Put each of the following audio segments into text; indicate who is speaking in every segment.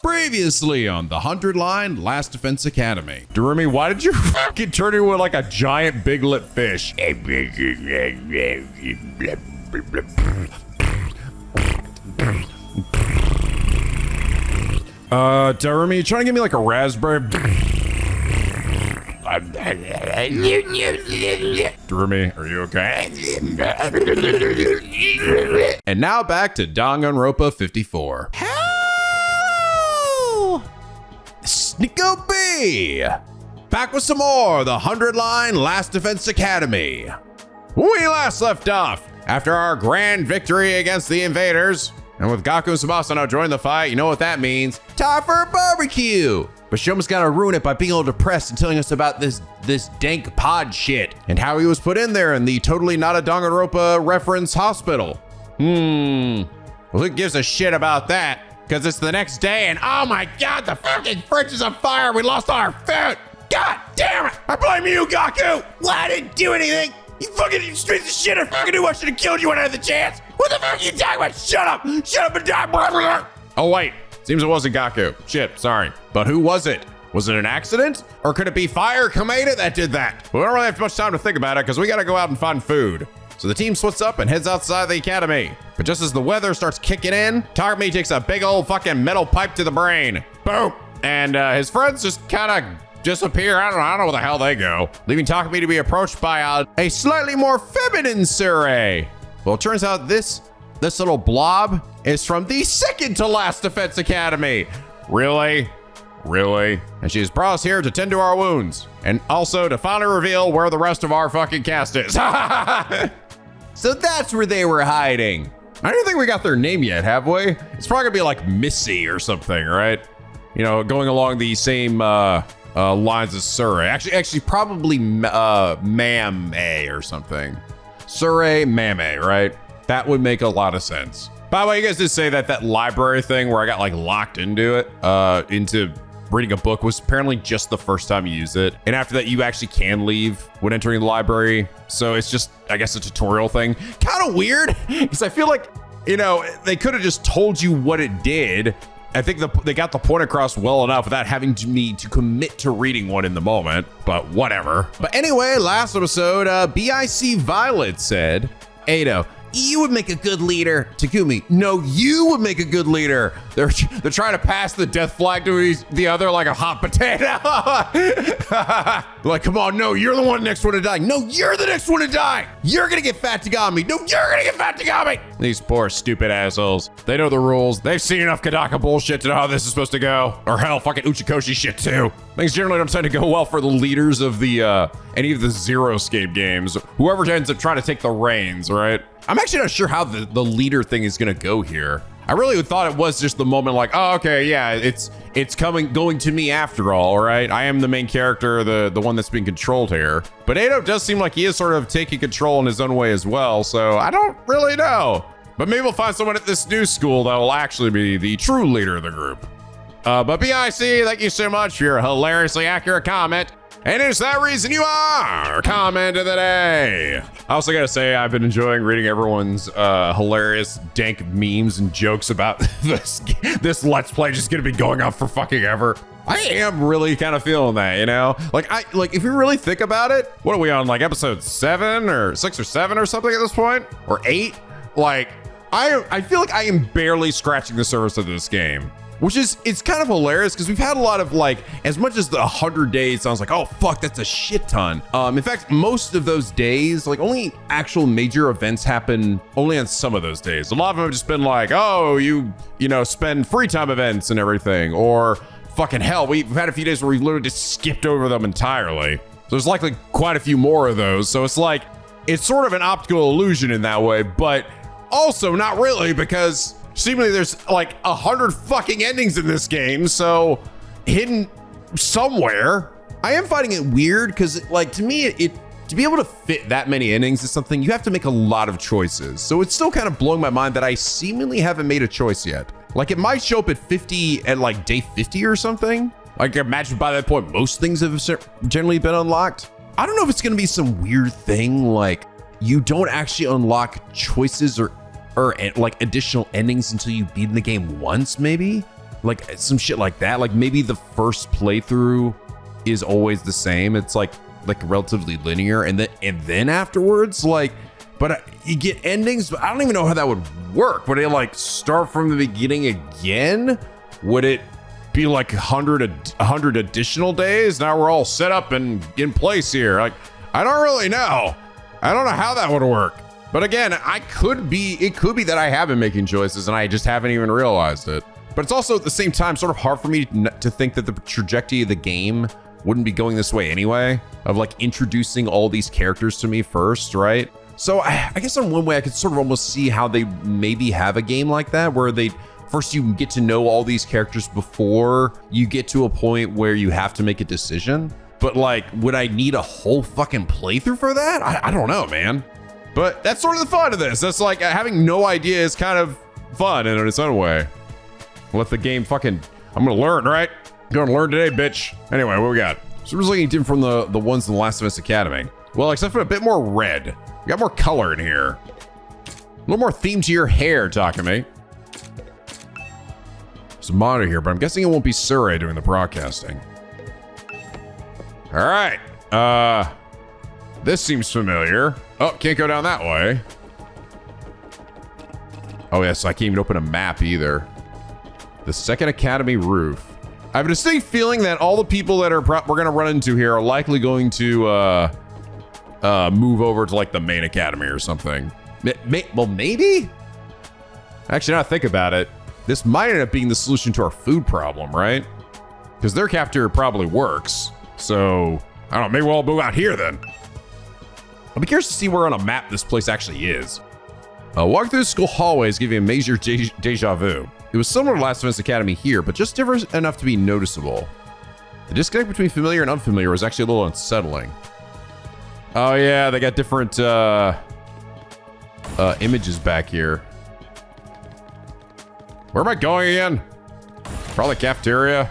Speaker 1: Previously on the 100-line Last Defense Academy. Darumi, why did you fucking turn into like a giant big lip fish? Darumi, you trying to give me like a raspberry? Darumi, are you okay? And now back to danganronpa 54. NicoB! Back with some more, the 100-line Last Defense Academy. When we last left off, after our grand victory against the Invaders, and with Gaku and Sumasano joining the fight, you know what that means. Time for a barbecue! But Shoma's gonna ruin it by being all depressed and telling us about this dank pod shit, and how he was put in there in the totally not a danganronpa reference hospital. Well, who gives a shit about that? Because it's the next day and oh my god, the fucking fridge is on fire. We lost all our food. God damn it. I blame you, Gaku. Well, I didn't do anything. You fucking piece of shit. I fucking knew I should have killed you when I had the chance. What the fuck are you talking about? Shut up. Shut up and die. Oh, wait. Seems it wasn't Gaku. Shit, sorry. But who was it? Was it an accident? Or could it be Fire Kameda that did that? We don't really have much time to think about it because we got to go out and find food. So the team splits up and heads outside the academy. But just as the weather starts kicking in, Takumi takes a big old fucking metal pipe to the brain. Boom. And his friends just kind of disappear. I don't know where the hell they go. Leaving Takumi to be approached by a slightly more feminine Sirei. Well, it turns out this little blob is from the second to last Defense Academy. Really? Really? And she's brought us here to tend to our wounds. And also to finally reveal where the rest of our fucking cast is. So that's where they were hiding. I don't think we got their name yet, have we? It's probably gonna be like Missy or something, right? You know, going along the same lines as Sirei. Actually, probably Mame or something. Sirei, Mame, right? That would make a lot of sense. By the way, you guys did say that library thing where I got like locked into it, into reading a book was apparently just the first time you use it. And after that, you actually can leave when entering the library. So it's just, I guess, a tutorial thing. Kind of weird, because I feel like, you know, they could have just told you what it did. I think they got the point across well enough without having me to commit to reading one in the moment, but whatever. But anyway, last episode, BIC Violet said, Ado, you would make a good leader. Takumi, no, you would make a good leader. They're trying to pass the death flag to the other like a hot potato. Like, come on, no, you're the next one to die. No, you're the next one to die. You're gonna get fat Tagami. No, you're gonna get fat Tagami. These poor stupid assholes. They know the rules. They've seen enough Kadaka bullshit to know how this is supposed to go. Or hell, fucking Uchikoshi shit too. Things generally don't tend to go well for the leaders of the any of the Zero-Scape games. Whoever ends up trying to take the reins, right? I'm actually not sure how the leader thing is gonna go here. I really thought it was just the moment like, oh, okay, yeah, it's going to me after all, right? I am the main character, the one that's being controlled here. But Ado does seem like he is sort of taking control in his own way as well, so I don't really know. But maybe we'll find someone at this new school that will actually be the true leader of the group. But BIC, thank you so much for your hilariously accurate comment. And is that reason you are comment of the day. I also gotta say, I've been enjoying reading everyone's hilarious dank memes and jokes about this Let's Play just gonna be going on for fucking ever. I am really kind of feeling that, you know? Like if you really think about it, what are we on, like episode 7 or 6 or 7 or something at this point? Or 8? Like, I feel like I am barely scratching the surface of this game. Which is, it's kind of hilarious because we've had a lot of like, as much as the 100 days sounds like, oh fuck, that's a shit ton. In fact, most of those days, like only actual major events happen only on some of those days. A lot of them have just been like, oh, you know, spend free time events and everything, or fucking hell, we've had a few days where we've literally just skipped over them entirely. So there's likely quite a few more of those. So it's like, it's sort of an optical illusion in that way, but also not really, because seemingly there's like 100 fucking endings in this game, so hidden somewhere. I am finding it weird because, like, to me, to be able to fit that many endings is something you have to make a lot of choices. So it's still kind of blowing my mind that I seemingly haven't made a choice yet. Like, it might show up at 50 at like day 50 or something. Like, imagine by that point most things have generally been unlocked. I don't know if it's gonna be some weird thing like you don't actually unlock choices or like additional endings until you beat the game once, maybe? Like some shit like that. Like maybe the first playthrough is always the same. It's like relatively linear, and then afterwards, like, but you get endings, but I don't even know how that would work. Would it like start from the beginning again? Would it be like 100 additional days? Now we're all set up and in place here. Like, I don't really know. I don't know how that would work. But again, it could be that I have been making choices and I just haven't even realized it. But it's also at the same time sort of hard for me to think that the trajectory of the game wouldn't be going this way anyway, of like introducing all these characters to me first, right? So I guess in one way I could sort of almost see how they maybe have a game like that, where first you get to know all these characters before you get to a point where you have to make a decision. But like, would I need a whole fucking playthrough for that? I don't know, man. But that's sort of the fun of this. That's like, having no idea is kind of fun in its own way. Let the game fucking, I'm gonna learn, right? Gonna learn today, bitch. Anyway, what we got? So we're looking different from the ones in the Last of Us Academy. Well, except for a bit more red. We got more color in here. A little more theme to your hair, Takumi. There's a monitor here, but I'm guessing it won't be Sirei doing the broadcasting. All right. This seems familiar. Oh, can't go down that way. Oh, yes, I can't even open a map either. The second academy roof. I have a distinct feeling that all the people that we're going to run into here are likely going to move over to like the main academy or something. Well, maybe? Actually, now I think about it, this might end up being the solution to our food problem, right? Because their cafeteria probably works. So, I don't know, maybe we'll all move out here then. I'll be curious to see where on a map this place actually is. Walking through the school hallways give you a major deja vu. It was similar to Last of Us Academy here, but just different enough to be noticeable. The disconnect between familiar and unfamiliar was actually a little unsettling. Oh yeah, they got different images back here. Where am I going again? Probably cafeteria.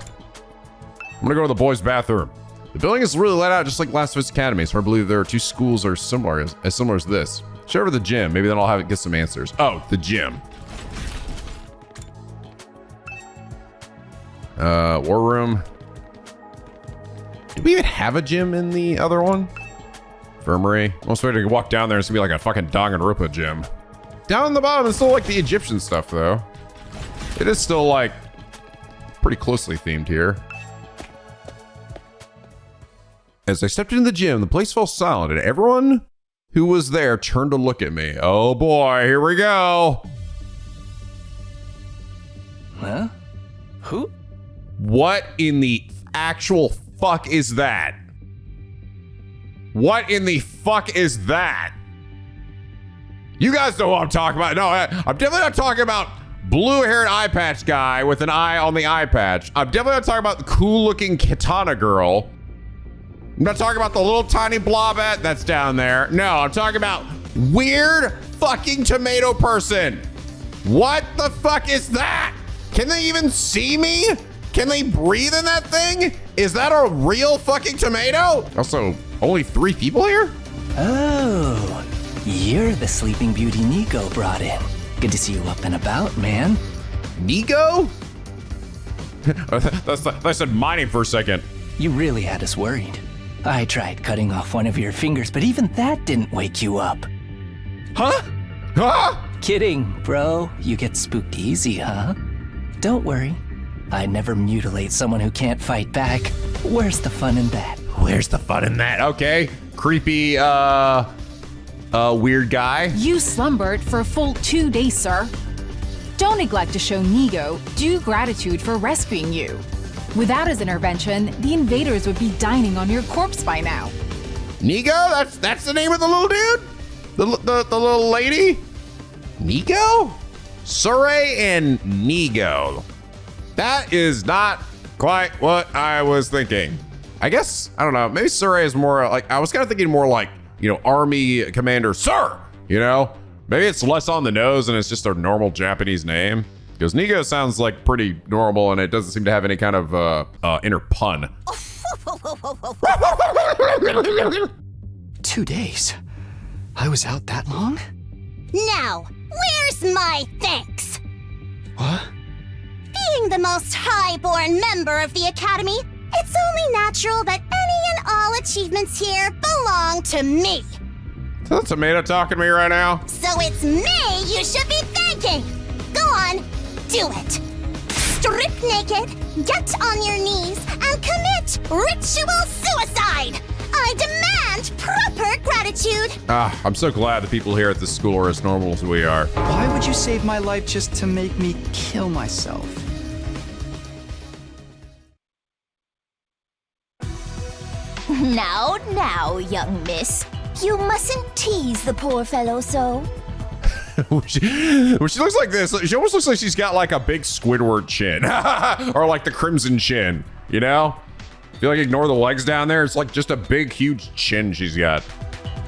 Speaker 1: I'm gonna go to the boys' bathroom. The building is really let out just like Last of Us Academy, so I believe there are two schools are similar as this. Show over the gym, maybe then I'll get some answers. Oh, the gym. War room. Do we even have a gym in the other one? Infirmary. Most way to walk down there is gonna be like a fucking danganronpa gym. Down in the bottom is still like the Egyptian stuff though. It is still like pretty closely themed here. As I stepped into the gym, the place fell silent and everyone who was there turned to look at me. Oh boy, here we go.
Speaker 2: Huh? Who?
Speaker 1: What in the actual fuck is that? What in the fuck is that? You guys know what I'm talking about. No, I'm definitely not talking about blue-haired eye patch guy with an eye on the eye patch. I'm definitely not talking about the cool-looking katana girl. I'm not talking about the little tiny blobette that's down there. No, I'm talking about weird fucking tomato person. What the fuck is that? Can they even see me? Can they breathe in that thing? Is that a real fucking tomato? Also, only 3 people here?
Speaker 2: Oh, you're the Sleeping Beauty NicoB brought in. Good to see you up and about, man.
Speaker 1: NicoB? I said my name for a second.
Speaker 2: You really had us worried. I tried cutting off one of your fingers, but even that didn't wake you up.
Speaker 1: Huh? Huh?
Speaker 2: Kidding, bro. You get spooked easy, huh? Don't worry. I never mutilate someone who can't fight back. Where's the fun in that?
Speaker 1: Where's the fun in that? Okay. Creepy, weird guy.
Speaker 3: You slumbered for a full 2 days, sir. Don't neglect to show NicoB due gratitude for rescuing you. Without his intervention, the invaders would be dining on your corpse by now.
Speaker 1: NicoB? That's the name of the little dude? The little lady? NicoB? Sirei and NicoB. That is not quite what I was thinking. I guess, I don't know, maybe Sirei is more like, I was kind of thinking more like, you know, Army Commander Sir, you know? Maybe it's less on the nose and it's just a normal Japanese name. Because NicoB sounds like pretty normal and it doesn't seem to have any kind of inner pun.
Speaker 2: 2 days? I was out that long?
Speaker 4: Now, where's my thanks?
Speaker 2: What?
Speaker 4: The Being the most high-born member of the Academy, it's only natural that any and all achievements here belong to me.
Speaker 1: Is that Tomato talking to me right now?
Speaker 4: So it's me you should be thanking. Go on, do it. Strip naked, get on your knees, and commit ritual suicide. I demand proper gratitude.
Speaker 1: I'm so glad the people here at this school are as normal as we are.
Speaker 5: Why would you save my life just to make me kill myself?
Speaker 4: Now, young miss. You mustn't tease the poor fellow so.
Speaker 1: She looks like this. She almost looks like she's got like a big Squidward chin. Or like the Crimson Chin, you know? If you like ignore the legs down there, it's like just a big, huge chin she's got.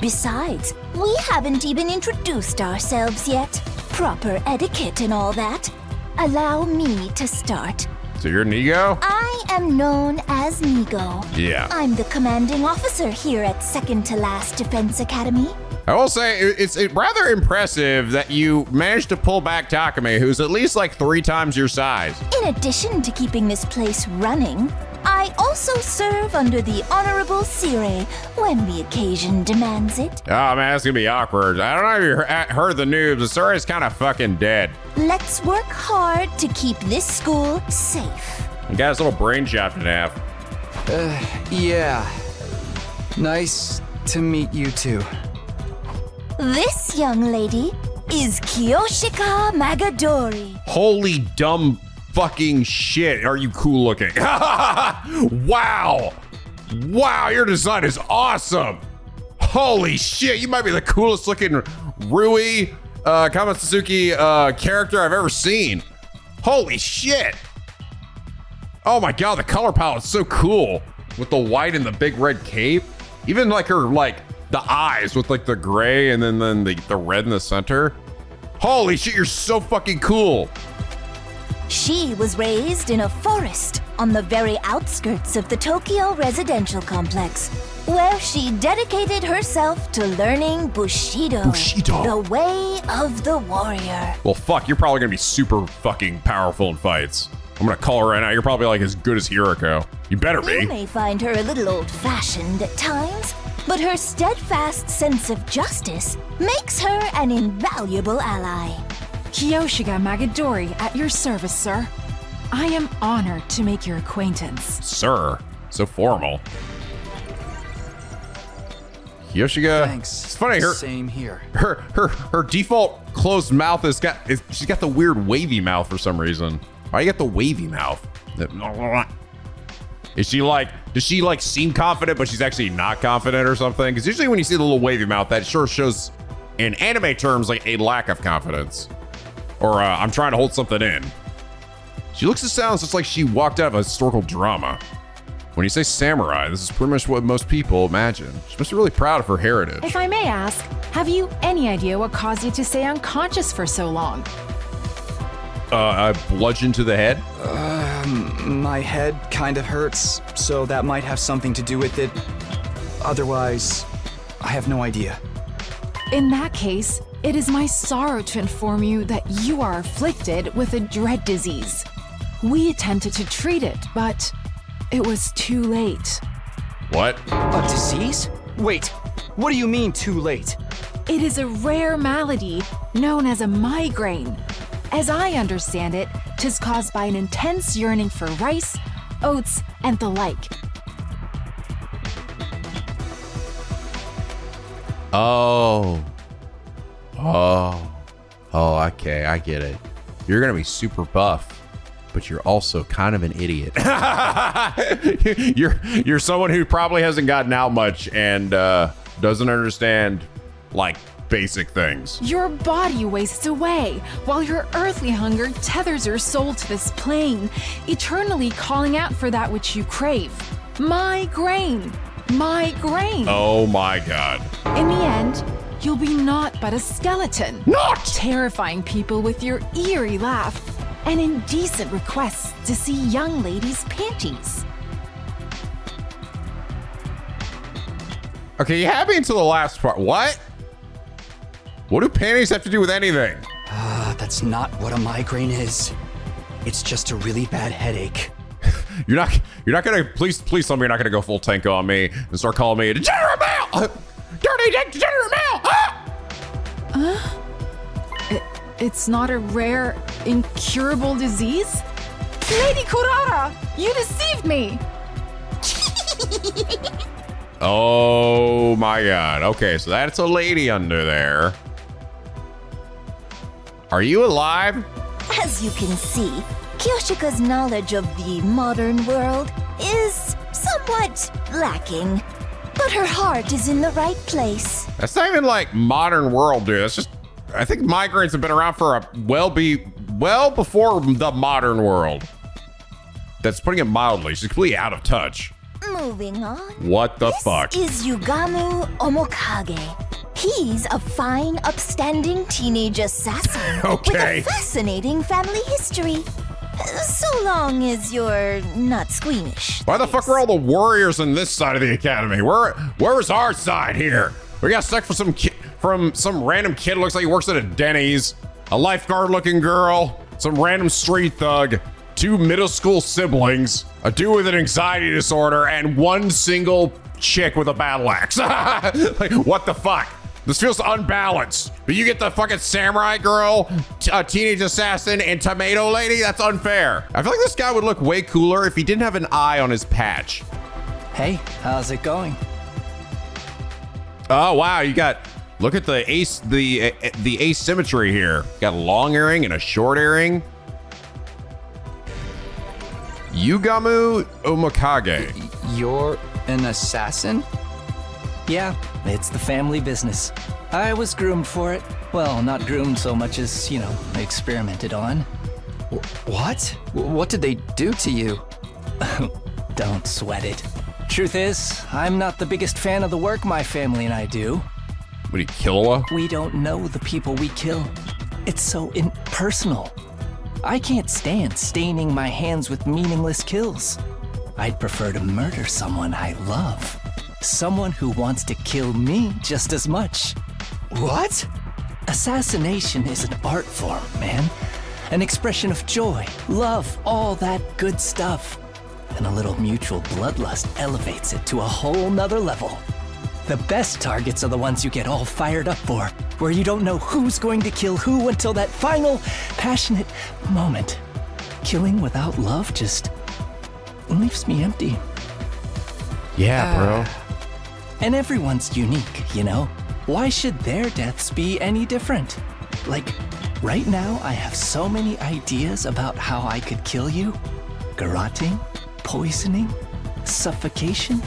Speaker 4: Besides, we haven't even introduced ourselves yet. Proper etiquette and all that. Allow me to start.
Speaker 1: So you're NicoB?
Speaker 4: I am known as NicoB.
Speaker 1: Yeah.
Speaker 4: I'm the commanding officer here at Second to Last Defense Academy.
Speaker 1: I will say, it's rather impressive that you managed to pull back Takumi, who's at least like 3 times your size.
Speaker 4: In addition to keeping this place running, I also serve under the Honorable Sirei when the occasion demands it.
Speaker 1: Oh man, that's gonna be awkward. I don't know if you heard the news, but Sirei's kind of fucking dead.
Speaker 4: Let's work hard to keep this school safe.
Speaker 1: He got his little brain chopped in half.
Speaker 5: Yeah. Nice to meet you too.
Speaker 4: This young lady is Kiyoshika Magadori.
Speaker 1: Holy dumb fucking shit, are you cool looking? Wow! Wow, your design is awesome! Holy shit, you might be the coolest looking Rui Kamatsuki character I've ever seen. Holy shit! Oh my god, the color palette's so cool. With the white and the big red cape. Even like her, like, the eyes with like the gray and then the red in the center. Holy shit, you're so fucking cool.
Speaker 4: She was raised in a forest on the very outskirts of the Tokyo residential complex, where she dedicated herself to learning Bushido, the way of the warrior.
Speaker 1: Well, fuck, you're probably gonna be super fucking powerful in fights. I'm gonna call her right now. You're probably like as good as Hiroko. You better be.
Speaker 4: You may find her a little old-fashioned at times, but her steadfast sense of justice makes her an invaluable ally.
Speaker 3: Kiyoshika Magadori at your service, sir. I am honored to make your acquaintance.
Speaker 1: Sir, so formal. Kiyoshika.
Speaker 5: Thanks.
Speaker 1: It's funny.
Speaker 5: Same here.
Speaker 1: Her default closed mouth she's got the weird wavy mouth for some reason. Why you got the wavy mouth? Does she like seem confident, but she's actually not confident or something? Because usually when you see the little wavy mouth, that sure shows in anime terms like a lack of confidence. Or I'm trying to hold something in. She looks and sounds just like she walked out of a historical drama. When you say samurai, this is pretty much what most people imagine. She must be really proud of her heritage.
Speaker 3: If I may ask, have you any idea what caused you to stay unconscious for so long?
Speaker 1: A bludgeon to the head?
Speaker 5: My head kind of hurts, so that might have something to do with it. Otherwise, I have no idea.
Speaker 3: In that case, it is my sorrow to inform you that you are afflicted with a dread disease. We attempted to treat it, but it was too late.
Speaker 1: What?
Speaker 5: A disease? Wait, what do you mean too late?
Speaker 3: It is a rare malady known as a migraine. As I understand it, 'tis caused by an intense yearning for rice, oats, and the like.
Speaker 1: Okay, I get it. You're gonna be super buff, but you're also kind of an idiot. You're someone who probably hasn't gotten out much and doesn't understand like basic things.
Speaker 3: Your body wastes away, while your earthly hunger tethers your soul to this plane, eternally calling out for that which you crave. Migraine! Migraine!
Speaker 1: Oh my god.
Speaker 3: In the end, you'll be naught but a skeleton.
Speaker 1: Not!
Speaker 3: Terrifying people with your eerie laugh and indecent requests to see young ladies' panties.
Speaker 1: Okay, you had me until the last part. What? What do panties have to do with anything?
Speaker 5: That's not what a migraine is. It's just a really bad headache.
Speaker 1: You're not gonna, please tell me you're not gonna go full tank on me and start calling me a degenerate male! Dirty degenerate male!
Speaker 3: It's not a rare, incurable disease? Lady Kurara, you deceived me!
Speaker 1: Oh my god. Okay, so that's a lady under there. Are you alive?
Speaker 4: As you can see, Kyoshika's knowledge of the modern world is somewhat lacking. But her heart is in the right place.
Speaker 1: That's not even like modern world, dude. That's just, I think migraines have been around for well before the modern world. That's putting it mildly. She's completely out of touch.
Speaker 4: Moving on.
Speaker 1: What the fuck?
Speaker 4: This is Yugamu Omokage. He's a fine, upstanding teenage assassin
Speaker 1: Okay.
Speaker 4: with a fascinating family history. So long as you're not squeamish.
Speaker 1: Why the fuck are all the warriors on this side of the academy? Where's our side here? We got stuck for from some random kid who looks like he works at a Denny's, a lifeguard looking girl, some random street thug, 2 middle school siblings, a dude with an anxiety disorder, and 1 single chick with a battle axe. Like, what the fuck? This feels unbalanced. But you get the fucking samurai girl, a teenage assassin, and tomato lady? That's unfair. I feel like this guy would look way cooler if he didn't have an eye on his patch.
Speaker 2: Hey, how's it going?
Speaker 1: Oh, wow, you got, look at the asymmetry here. Got a long earring and a short earring. Yugamu Omokage.
Speaker 5: You're an assassin?
Speaker 2: Yeah, it's the family business. I was groomed for it. Well, not groomed so much as, experimented on.
Speaker 5: What? What did they do to you?
Speaker 2: Don't sweat it. Truth is, I'm not the biggest fan of the work my family and I do.
Speaker 1: What do you kill?
Speaker 2: We don't know the people we kill. It's so impersonal. I can't stand staining my hands with meaningless kills. I'd prefer to murder someone I love. Someone who wants to kill me just as much.
Speaker 5: What?
Speaker 2: Assassination is an art form, man. An expression of joy, love, all that good stuff. And a little mutual bloodlust elevates it to a whole nother level. The best targets are the ones you get all fired up for, where you don't know who's going to kill who until that final, passionate moment. Killing without love just leaves me empty.
Speaker 1: Yeah, bro.
Speaker 2: And everyone's unique, Why should their deaths be any different? Like, right now I have so many ideas about how I could kill you. Garroting, poisoning, suffocation.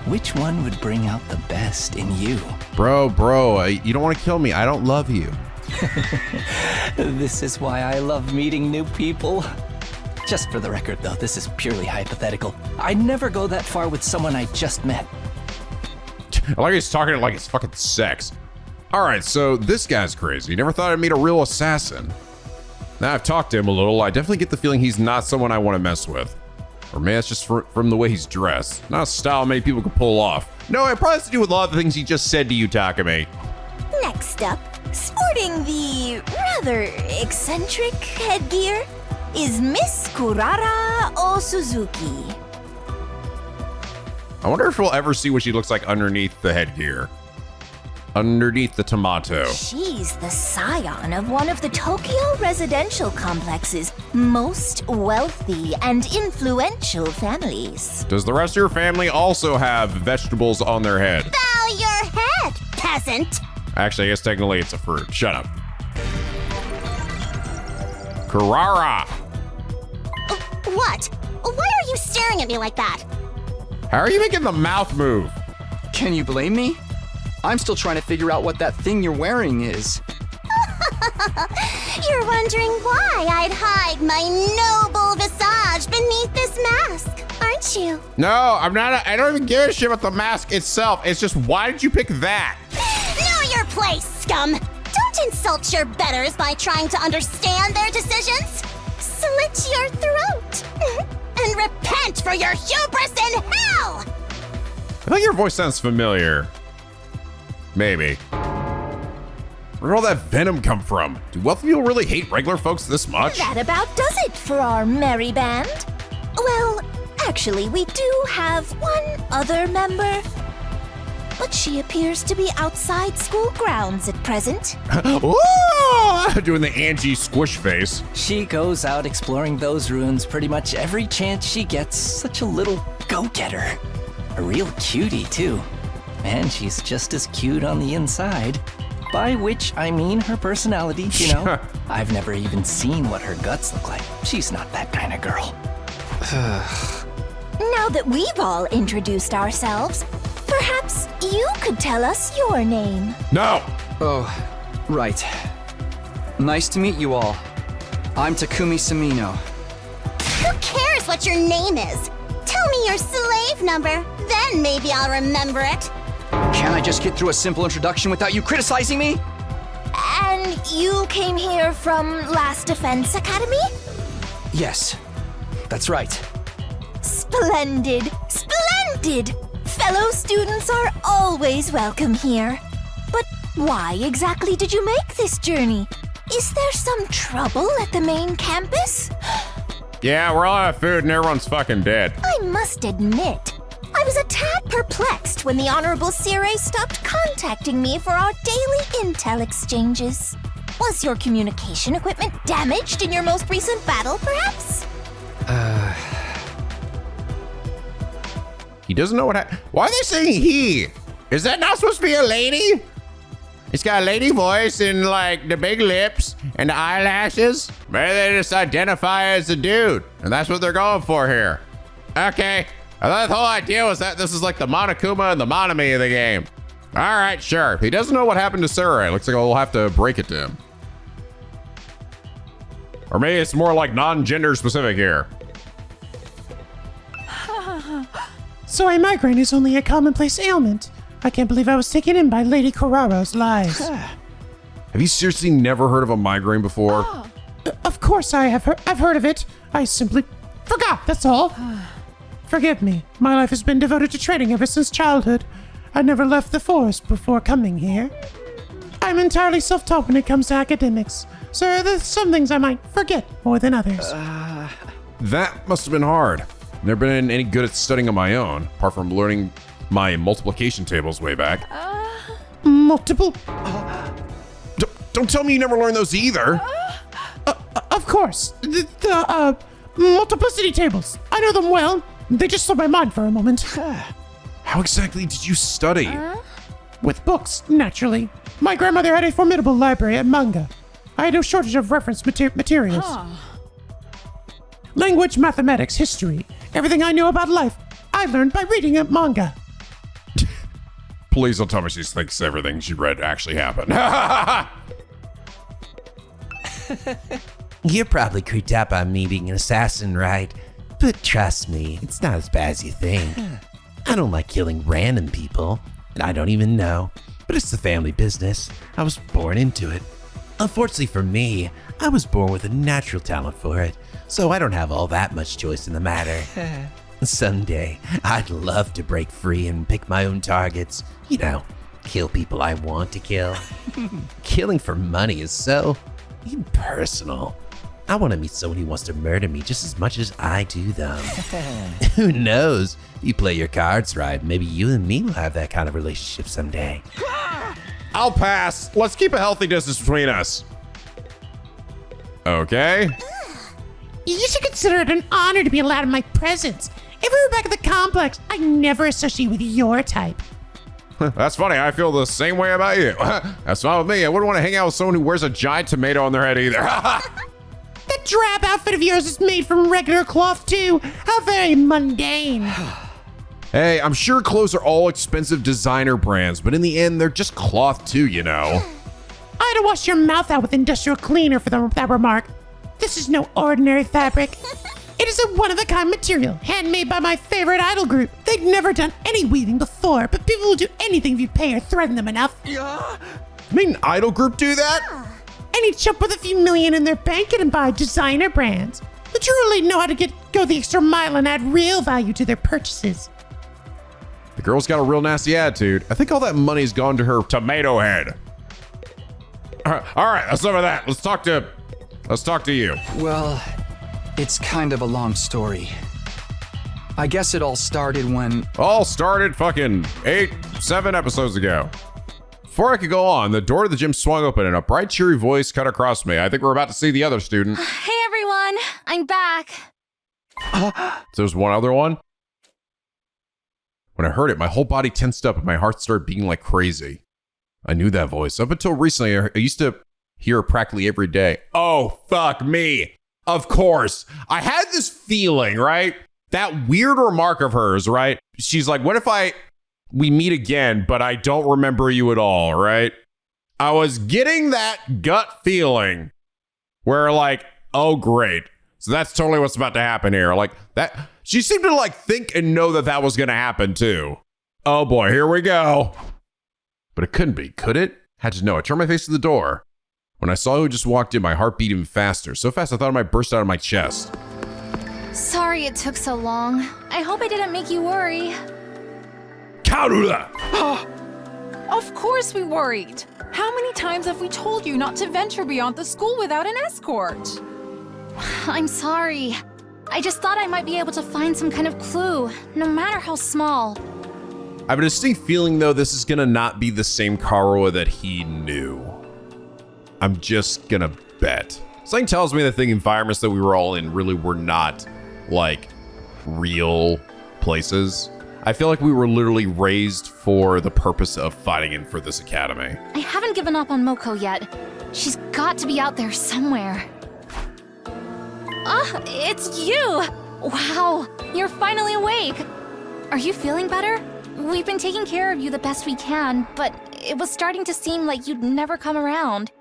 Speaker 2: Which one would bring out the best in you?
Speaker 1: Bro, you don't want to kill me. I don't love you.
Speaker 2: This is why I love meeting new people. Just for the record, though, this is purely hypothetical. I'd never go that far with someone I just met.
Speaker 1: I like he's talking like it's fucking sex. All right, so this guy's crazy. Never thought I'd meet a real assassin. Now I've talked to him a little. I definitely get the feeling he's not someone I want to mess with. Or maybe it's just from the way he's dressed. Not a style many people could pull off. No, it probably has to do with a lot of the things he just said to you, Takumi.
Speaker 4: Next up, sporting the rather eccentric headgear, is Miss Kurara Osuzuki.
Speaker 1: I wonder if we'll ever see what she looks like underneath the headgear. Underneath the tomato.
Speaker 4: She's the scion of one of the Tokyo residential complex's most wealthy and influential families.
Speaker 1: Does the rest of your family also have vegetables on their head?
Speaker 4: Bow your head, peasant!
Speaker 1: Actually, I guess technically it's a fruit. Shut up. Kurara!
Speaker 6: What? Why are you staring at me like that?
Speaker 1: How are you making the mouth move?
Speaker 5: Can you blame me? I'm still trying to figure out what that thing you're wearing is.
Speaker 6: You're wondering why I'd hide my noble visage beneath this mask, aren't you?
Speaker 1: No, I'm not. I don't even give a shit about the mask itself. It's just, why did you pick that?
Speaker 6: Know your place, scum! Don't insult your betters by trying to understand their decisions. Slit your throat. And repent for your hubris in hell!
Speaker 1: I think your voice sounds familiar. Maybe. Where did all that venom come from? Do wealthy people really hate regular folks this much?
Speaker 4: That about does it for our merry band. Well, actually, we do have one other member. But she appears to be outside school grounds at present.
Speaker 1: Ooh, doing the Angie squish face.
Speaker 2: She goes out exploring those ruins pretty much every chance she gets. Such a little go-getter. A real cutie, too. And she's just as cute on the inside. By which I mean her personality, you know. I've never even seen what her guts look like. She's not that kind of girl.
Speaker 4: Now that we've all introduced ourselves, perhaps you could tell us your name.
Speaker 1: No!
Speaker 5: Oh, right. Nice to meet you all. I'm Takumi Sumino.
Speaker 6: Who cares what your name is? Tell me your slave number, then maybe I'll remember it.
Speaker 5: Can't I just get through a simple introduction without you criticizing me?
Speaker 4: And you came here from Last Defense Academy?
Speaker 5: Yes, that's right.
Speaker 4: Splendid! Splendid! Fellow students are always welcome here. But why exactly did you make this journey? Is there some trouble at the main campus?
Speaker 1: Yeah, we're all out of food and everyone's fucking dead.
Speaker 4: I must admit, I was a tad perplexed when the Honorable Sirei stopped contacting me for our daily intel exchanges. Was your communication equipment damaged in your most recent battle, perhaps?
Speaker 1: He doesn't know what Why are they saying he? Is that not supposed to be a lady? It's got a lady voice and like the big lips and the eyelashes. Maybe they just identify as a dude and that's what they're going for here. Okay. I thought the whole idea was that this is like the Monokuma and the Monami of the game. All right, sure. He doesn't know what happened to Sirei. Looks like we'll have to break it to him. Or maybe it's more like non-gender specific here.
Speaker 7: So a migraine is only a commonplace ailment. I can't believe I was taken in by Lady Korara's lies.
Speaker 1: Have you seriously never heard of a migraine before?
Speaker 7: Of course I've heard of it. I simply forgot, that's all. Forgive me. My life has been devoted to trading ever since childhood. I never left the forest before coming here. I'm entirely self-taught when it comes to academics, so there's some things I might forget more than others.
Speaker 1: That must have been hard. Never been any good at studying on my own, apart from learning my multiplication tables way back.
Speaker 7: Multiple...
Speaker 1: Don't tell me you never learned those either.
Speaker 7: Of course. The multiplicity tables. I know them well. They just slipped my mind for a moment.
Speaker 1: How exactly did you study?
Speaker 7: With books, naturally. My grandmother had a formidable library at manga. I had no shortage of reference materials. Language, mathematics, history. Everything I knew about life, I learned by reading a manga.
Speaker 1: Please don't tell me she thinks everything she read actually happened.
Speaker 8: You're probably creeped out by me being an assassin, right? But trust me, it's not as bad as you think. I don't like killing random people that I don't even know, but it's the family business. I was born into it. Unfortunately for me, I was born with a natural talent for it, so I don't have all that much choice in the matter. Someday, I'd love to break free and pick my own targets. You know, kill people I want to kill. Killing for money is so impersonal. I want to meet someone who wants to murder me just as much as I do them. Who knows? If you play your cards right, maybe you and me will have that kind of relationship someday.
Speaker 1: I'll pass. Let's keep a healthy distance between us. Okay.
Speaker 7: You should consider it an honor to be allowed in my presence. If we were back at the complex, I'd never associate with your type.
Speaker 1: That's funny. I feel the same way about you. That's fine with me. I wouldn't want to hang out with someone who wears a giant tomato on their head either.
Speaker 7: That drab outfit of yours is made from regular cloth too. How very mundane.
Speaker 1: Hey, I'm sure clothes are all expensive designer brands, but in the end, they're just cloth too, you know.
Speaker 7: I'd have washed your mouth out with industrial cleaner for that remark. This is no ordinary fabric. It is a one-of-a-kind material, handmade by my favorite idol group. They've never done any weaving before, but people will do anything if you pay or threaten them enough.
Speaker 1: Made an idol group do that?
Speaker 7: Any chump with a few million in their bank can buy designer brands. The truly know how to go the extra mile and add real value to their purchases.
Speaker 1: The girl's got a real nasty attitude. I think all that money's gone to her tomato head. All right, that's enough of that. Let's talk to you.
Speaker 5: Well, it's kind of a long story. I guess it all started when...
Speaker 1: All started fucking 7 episodes ago. Before I could go on, the door to the gym swung open and a bright, cheery voice cut across me. I think we're about to see the other student.
Speaker 6: Hey everyone, I'm back.
Speaker 1: There's one other one. When I heard it, my whole body tensed up and my heart started beating like crazy. I knew that voice. Up until recently, I used to hear it practically every day. Oh, fuck me. Of course. I had this feeling, right? That weird remark of hers, right? She's like, what if we meet again, but I don't remember you at all, right? I was getting that gut feeling where like, oh, great. So that's totally what's about to happen here. Like that, she seemed to like think and know that was going to happen too. Oh boy, here we go. But it couldn't be, could it? Had to know. I turned my face to the door. When I saw who just walked in, my heart beat even faster. So fast I thought it might burst out of my chest.
Speaker 6: Sorry it took so long. I hope I didn't make you worry.
Speaker 1: Karura!
Speaker 3: Of course we worried. How many times have we told you not to venture beyond the school without an escort?
Speaker 6: I'm sorry. I just thought I might be able to find some kind of clue, no matter how small.
Speaker 1: I have a distinct feeling, though, this is gonna not be the same Karua that he knew. I'm just gonna bet. Something tells me that the environments that we were all in really were not, like, real places. I feel like we were literally raised for the purpose of fighting in for this academy.
Speaker 6: I haven't given up on Moko yet. She's got to be out there somewhere. It's you! Wow, you're finally awake. Are you feeling better? We've been taking care of you the best we can, but it was starting to seem like you'd never come around.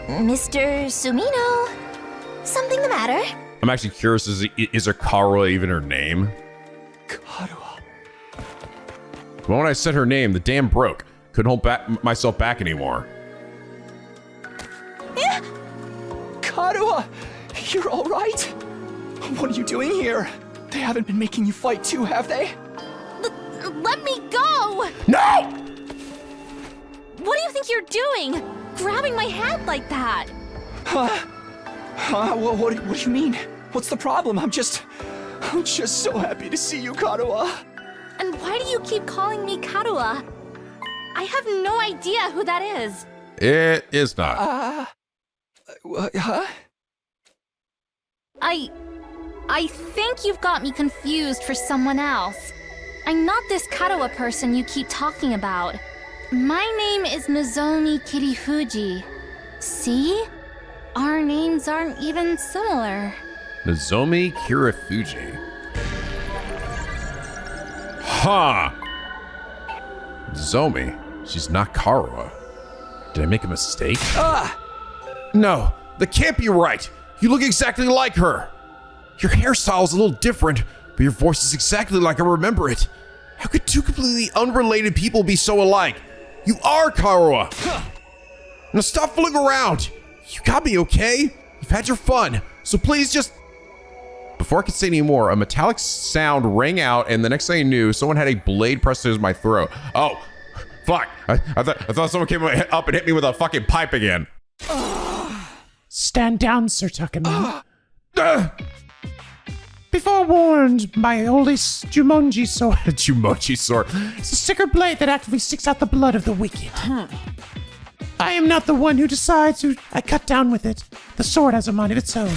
Speaker 4: Mr. Sumino? Something the matter?
Speaker 1: I'm actually curious, is her Karua even her name?
Speaker 5: Karua.
Speaker 1: Well, when I said her name, the dam broke. Couldn't hold myself back anymore.
Speaker 5: Karua! You're all right? What are you doing here? They haven't been making you fight too, have they?
Speaker 6: Let me go!
Speaker 1: No!
Speaker 6: What do you think you're doing? Grabbing my hand like that?
Speaker 5: What do you mean? What's the problem? I'm just so happy to see you, Karua.
Speaker 6: And why do you keep calling me Karua? I have no idea who that is.
Speaker 1: It is not.
Speaker 5: Huh?
Speaker 6: I think you've got me confused for someone else. I'm not this Karua person you keep talking about. My name is Nozomi Kirifuji. See? Our names aren't even similar.
Speaker 1: Nozomi Kirifuji. Huh. Nozomi? She's not Karua. Did I make a mistake? No, that can't be right. You look exactly like her. Your hairstyle's a little different, but your voice is exactly like I remember it. How could two completely unrelated people be so alike? You are Karua. Now stop fooling around. You got me, okay? You've had your fun, so please just... Before I could say any more, a metallic sound rang out, and the next thing I knew, someone had a blade pressed to my throat. Oh, fuck. I thought someone came up and hit me with a fucking pipe again.
Speaker 7: Stand down, Sir Takumi. Be forewarned, my holy Jumonji sword.
Speaker 1: Jumonji sword.
Speaker 7: It's a sacred blade that actively seeks out the blood of the wicked. I am not the one who decides who I cut down with it. The sword has a mind of its own.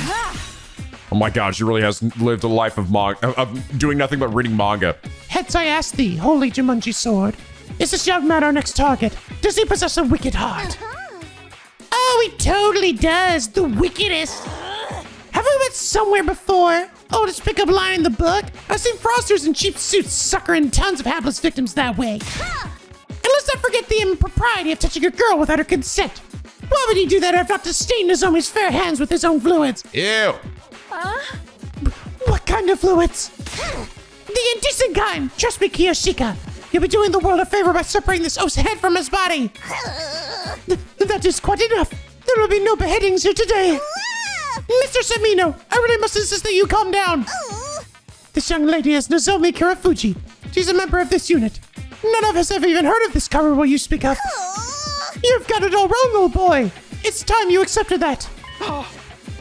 Speaker 1: Oh my god, she really has lived a life of doing nothing but reading manga.
Speaker 7: Hence I ask thee, holy Jumonji sword, is this young man our next target? Does he possess a wicked heart? Oh, he totally does. The wickedest. Have we met somewhere before? Oh, just pick up a line in the book? I've seen fraudsters in cheap suits suckering tons of hapless victims that way. And let's not forget the impropriety of touching a girl without her consent. Why would he do that if not to stain Nozomi's fair hands with his own fluids?
Speaker 1: Ew.
Speaker 7: What kind of fluids? The indecent kind. Trust me, Kiyoshika. You'll be doing the world a favor by separating this oaf's head from his body. That is quite enough. There will be no beheadings here today. Mr. Sumino, I really must insist that you calm down. This young lady is Nozomi Kirifuji. She's a member of this unit. None of us have even heard of this Karuo you speak of. You've got it all wrong, old boy. It's time you accepted that.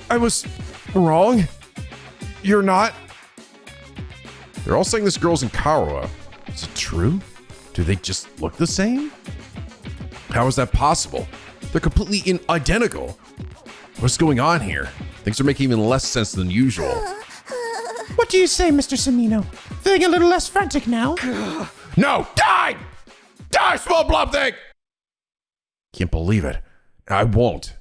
Speaker 1: I was wrong. You're not. They're all saying this girl's in Karuo. Is it true? Do they just look the same? How is that possible? They're completely identical. What's going on here? Things are making even less sense than usual.
Speaker 7: What do you say, Mr. Sumino? Feeling a little less frantic now?
Speaker 1: No! Die! Die, small blob thing! Can't believe it. I won't.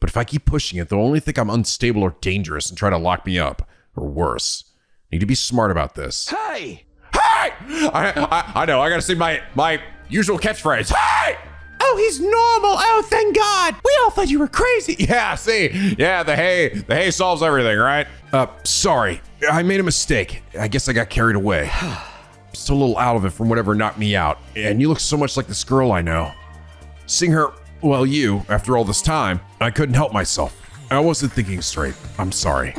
Speaker 1: But if I keep pushing it, they'll only think I'm unstable or dangerous and try to lock me up. Or worse. Need to be smart about this.
Speaker 5: Hey!
Speaker 1: Hey! I know, I gotta say my usual catchphrase. Hey!
Speaker 7: Oh, he's normal. Oh, thank God. We all thought you were crazy.
Speaker 1: Yeah, see? Yeah, the hay solves everything, right? Sorry. I made a mistake. I guess I got carried away. Still a little out of it from whatever knocked me out. And you look so much like this girl I know. Seeing her, well, you, after all this time, I couldn't help myself. I wasn't thinking straight. I'm sorry.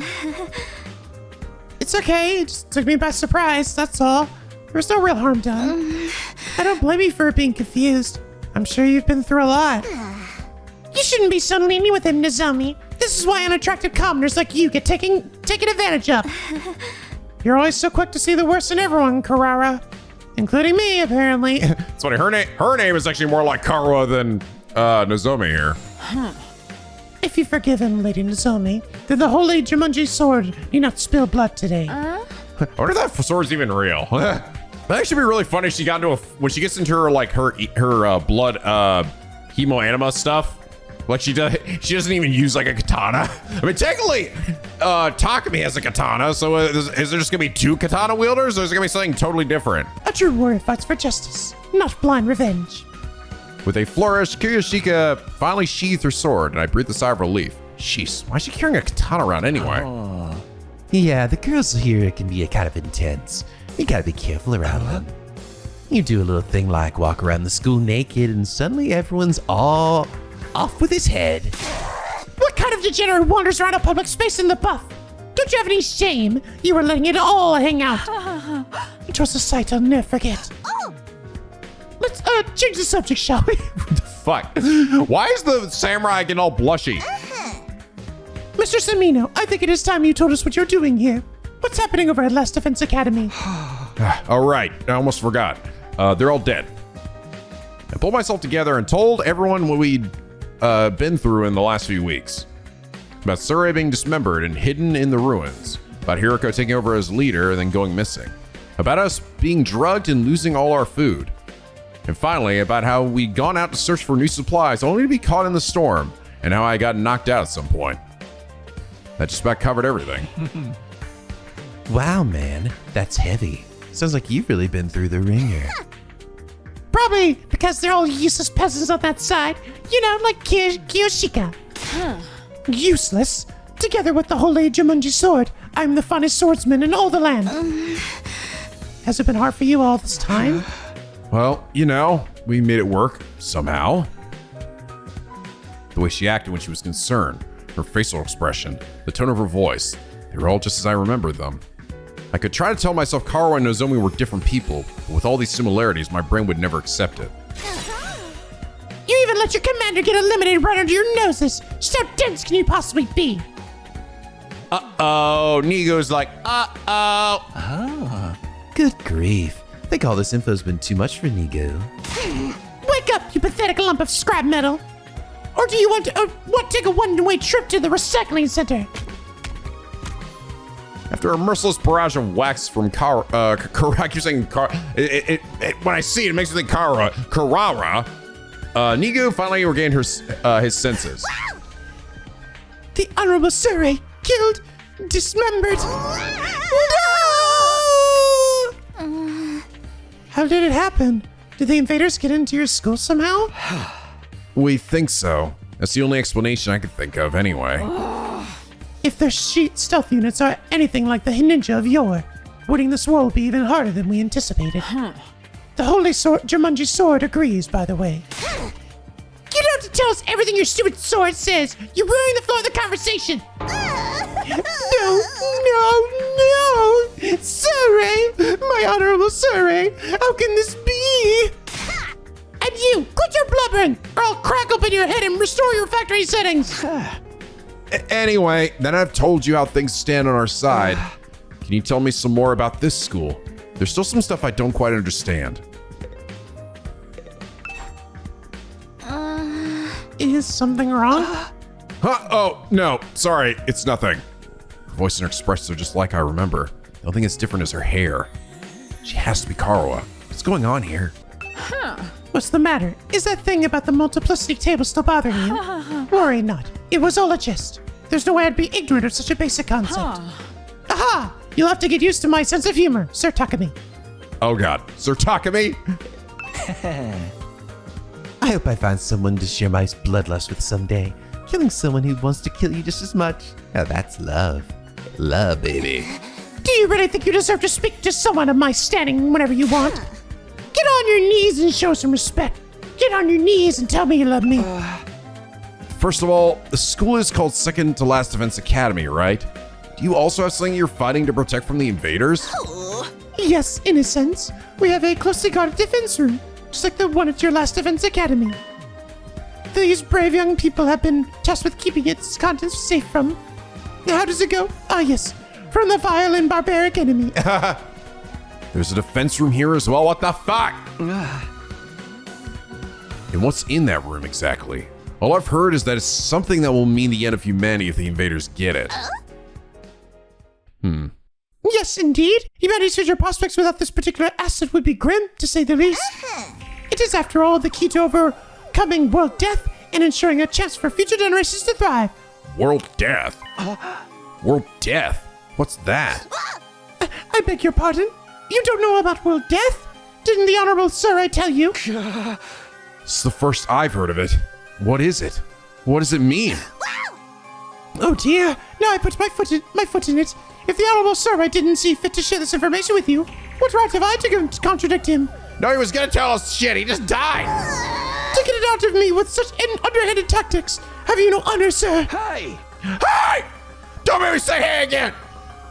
Speaker 7: It's okay. It just took me by surprise, that's all. There was no real harm done. I don't blame you for being confused. I'm sure you've been through a lot. You shouldn't be so lenient with him, Nozomi. This is why unattractive commoners like you get taken advantage of. You're always so quick to see the worst in everyone, Karara. Including me, apparently.
Speaker 1: It's funny, her name is actually more like Karuo than Nozomi here.
Speaker 7: If you forgive him, Lady Nozomi, then the holy Jumanji sword need not spill blood today.
Speaker 1: I wonder if that sword's even real. That'd actually be really funny if she got into when she gets into her like her blood Hemoanima stuff. Like she doesn't even use like a katana. I mean, technically, Takumi has a katana, so is there just gonna be two katana wielders, or is it gonna be something totally different?
Speaker 7: A true warrior fights for justice, not blind revenge.
Speaker 1: With a flourish, Kiyoshika finally sheathed her sword, and I breathed a sigh of relief. Jeez, why is she carrying a katana around anyway?
Speaker 8: Yeah, the girls here can be kind of intense. You gotta be careful around them. You do a little thing like walk around the school naked, and suddenly everyone's all off with his head.
Speaker 7: What kind of degenerate wanders around a public space in the buff? Don't you have any shame? You were letting it all hang out. It was a sight I'll never forget. Let's change the subject, shall we?
Speaker 1: What the fuck? Why is the samurai getting all blushy?
Speaker 7: Mr. Sumino, I think it is time you told us what you're doing here. What's happening over at Last Defense Academy?
Speaker 1: All right, I almost forgot. They're all dead. I pulled myself together and told everyone what we'd been through in the last few weeks. About Sirei being dismembered and hidden in the ruins. About Hiroko taking over as leader and then going missing. About us being drugged and losing all our food. And finally, about how we'd gone out to search for new supplies only to be caught in the storm, and how I got knocked out at some point. That just about covered everything.
Speaker 8: Wow, man, that's heavy. Sounds like you've really been through the ringer.
Speaker 7: Probably because they're all useless peasants on that side. You know, like Kiyoshika. Useless. Together with the holy Jumanji sword, I'm the finest swordsman in all the land. Has it been hard for you all this time?
Speaker 1: Well, you know, we made it work, somehow. The way she acted when she was concerned, her facial expression, the tone of her voice, they were all just as I remembered them. I could try to tell myself Karuo and Nozomi were different people, but with all these similarities, my brain would never accept it.
Speaker 7: You even let your commander get eliminated right under your noses! Just how dense can you possibly be?
Speaker 1: Uh-oh, Nigo's like, uh-oh.
Speaker 8: Oh, good grief. I think all this info's been too much for Nigo.
Speaker 7: Wake up, you pathetic lump of scrap metal! Or do you want to take a one-way trip to the recycling center?
Speaker 1: After a merciless barrage of wax from I keep saying when I see it, it makes me think Karara. Nigo finally regained his senses.
Speaker 7: The Honorable Sirei killed, dismembered. No! How did it happen? Did the invaders get into your school somehow?
Speaker 1: We think so. That's the only explanation I could think of, anyway.
Speaker 7: If their stealth units are anything like the ninja of yore, winning this war will be even harder than we anticipated. The holy Jumanji sword agrees, by the way. You don't have to tell us everything your stupid sword says. You're ruining the flow of the conversation. No. Sirei! My honorable Sirei! How can this be? in your head and restore your factory settings.
Speaker 1: Anyway, then I've told you how things stand on our side. Can you tell me some more about this school? There's still some stuff I don't quite understand.
Speaker 7: Is something wrong?
Speaker 1: Huh? Oh, no. Sorry. It's nothing. Her voice and her expressions are just like I remember. The only thing that's different is her hair. She has to be Karawa. What's going on here?
Speaker 7: What's the matter? Is that thing about the multiplicity table still bothering you? Worry not. It was all a jest. There's no way I'd be ignorant of such a basic concept. Aha! You'll have to get used to my sense of humor, Sir Takumi.
Speaker 1: Oh god. Sir Takumi?
Speaker 8: I hope I find someone to share my bloodlust with someday. Killing someone who wants to kill you just as much. Now that's love. Love, baby.
Speaker 7: Do you really think you deserve to speak to someone of my standing whenever you want? Get on your knees and show some respect. Get on your knees and tell me you love me.
Speaker 1: First of all, the school is called Second to Last Defense Academy, right? Do you also have something you're fighting to protect from the invaders?
Speaker 7: Yes, in a sense. We have a closely guarded defense room, just like the one at your last defense academy. These brave young people have been tasked with keeping its contents safe from... How does it go? Ah, yes. From the vile and barbaric enemy.
Speaker 1: There's a defense room here as well. What the fuck? And what's in that room exactly? All I've heard is that it's something that will mean the end of humanity if the invaders get it.
Speaker 7: Yes, indeed. Humanity's future prospects without this particular asset would be grim, to say the least. It is, after all, the key to overcoming world death and ensuring a chance for future generations to thrive.
Speaker 1: World death? World death? What's that?
Speaker 7: I beg your pardon? You don't know about world death? Didn't the Honorable Sirei tell you?
Speaker 1: It's the first I've heard of it. What is it? What does it mean?
Speaker 7: Oh dear, now I put my foot in it. If the Honorable Sirei didn't see fit to share this information with you, what right have I to contradict him?
Speaker 1: No, he was gonna tell us shit. He just died.
Speaker 7: To get it out of me with such underhanded tactics. Have you no honor, sir?
Speaker 5: Hey!
Speaker 1: Hey! Don't make me say hey again!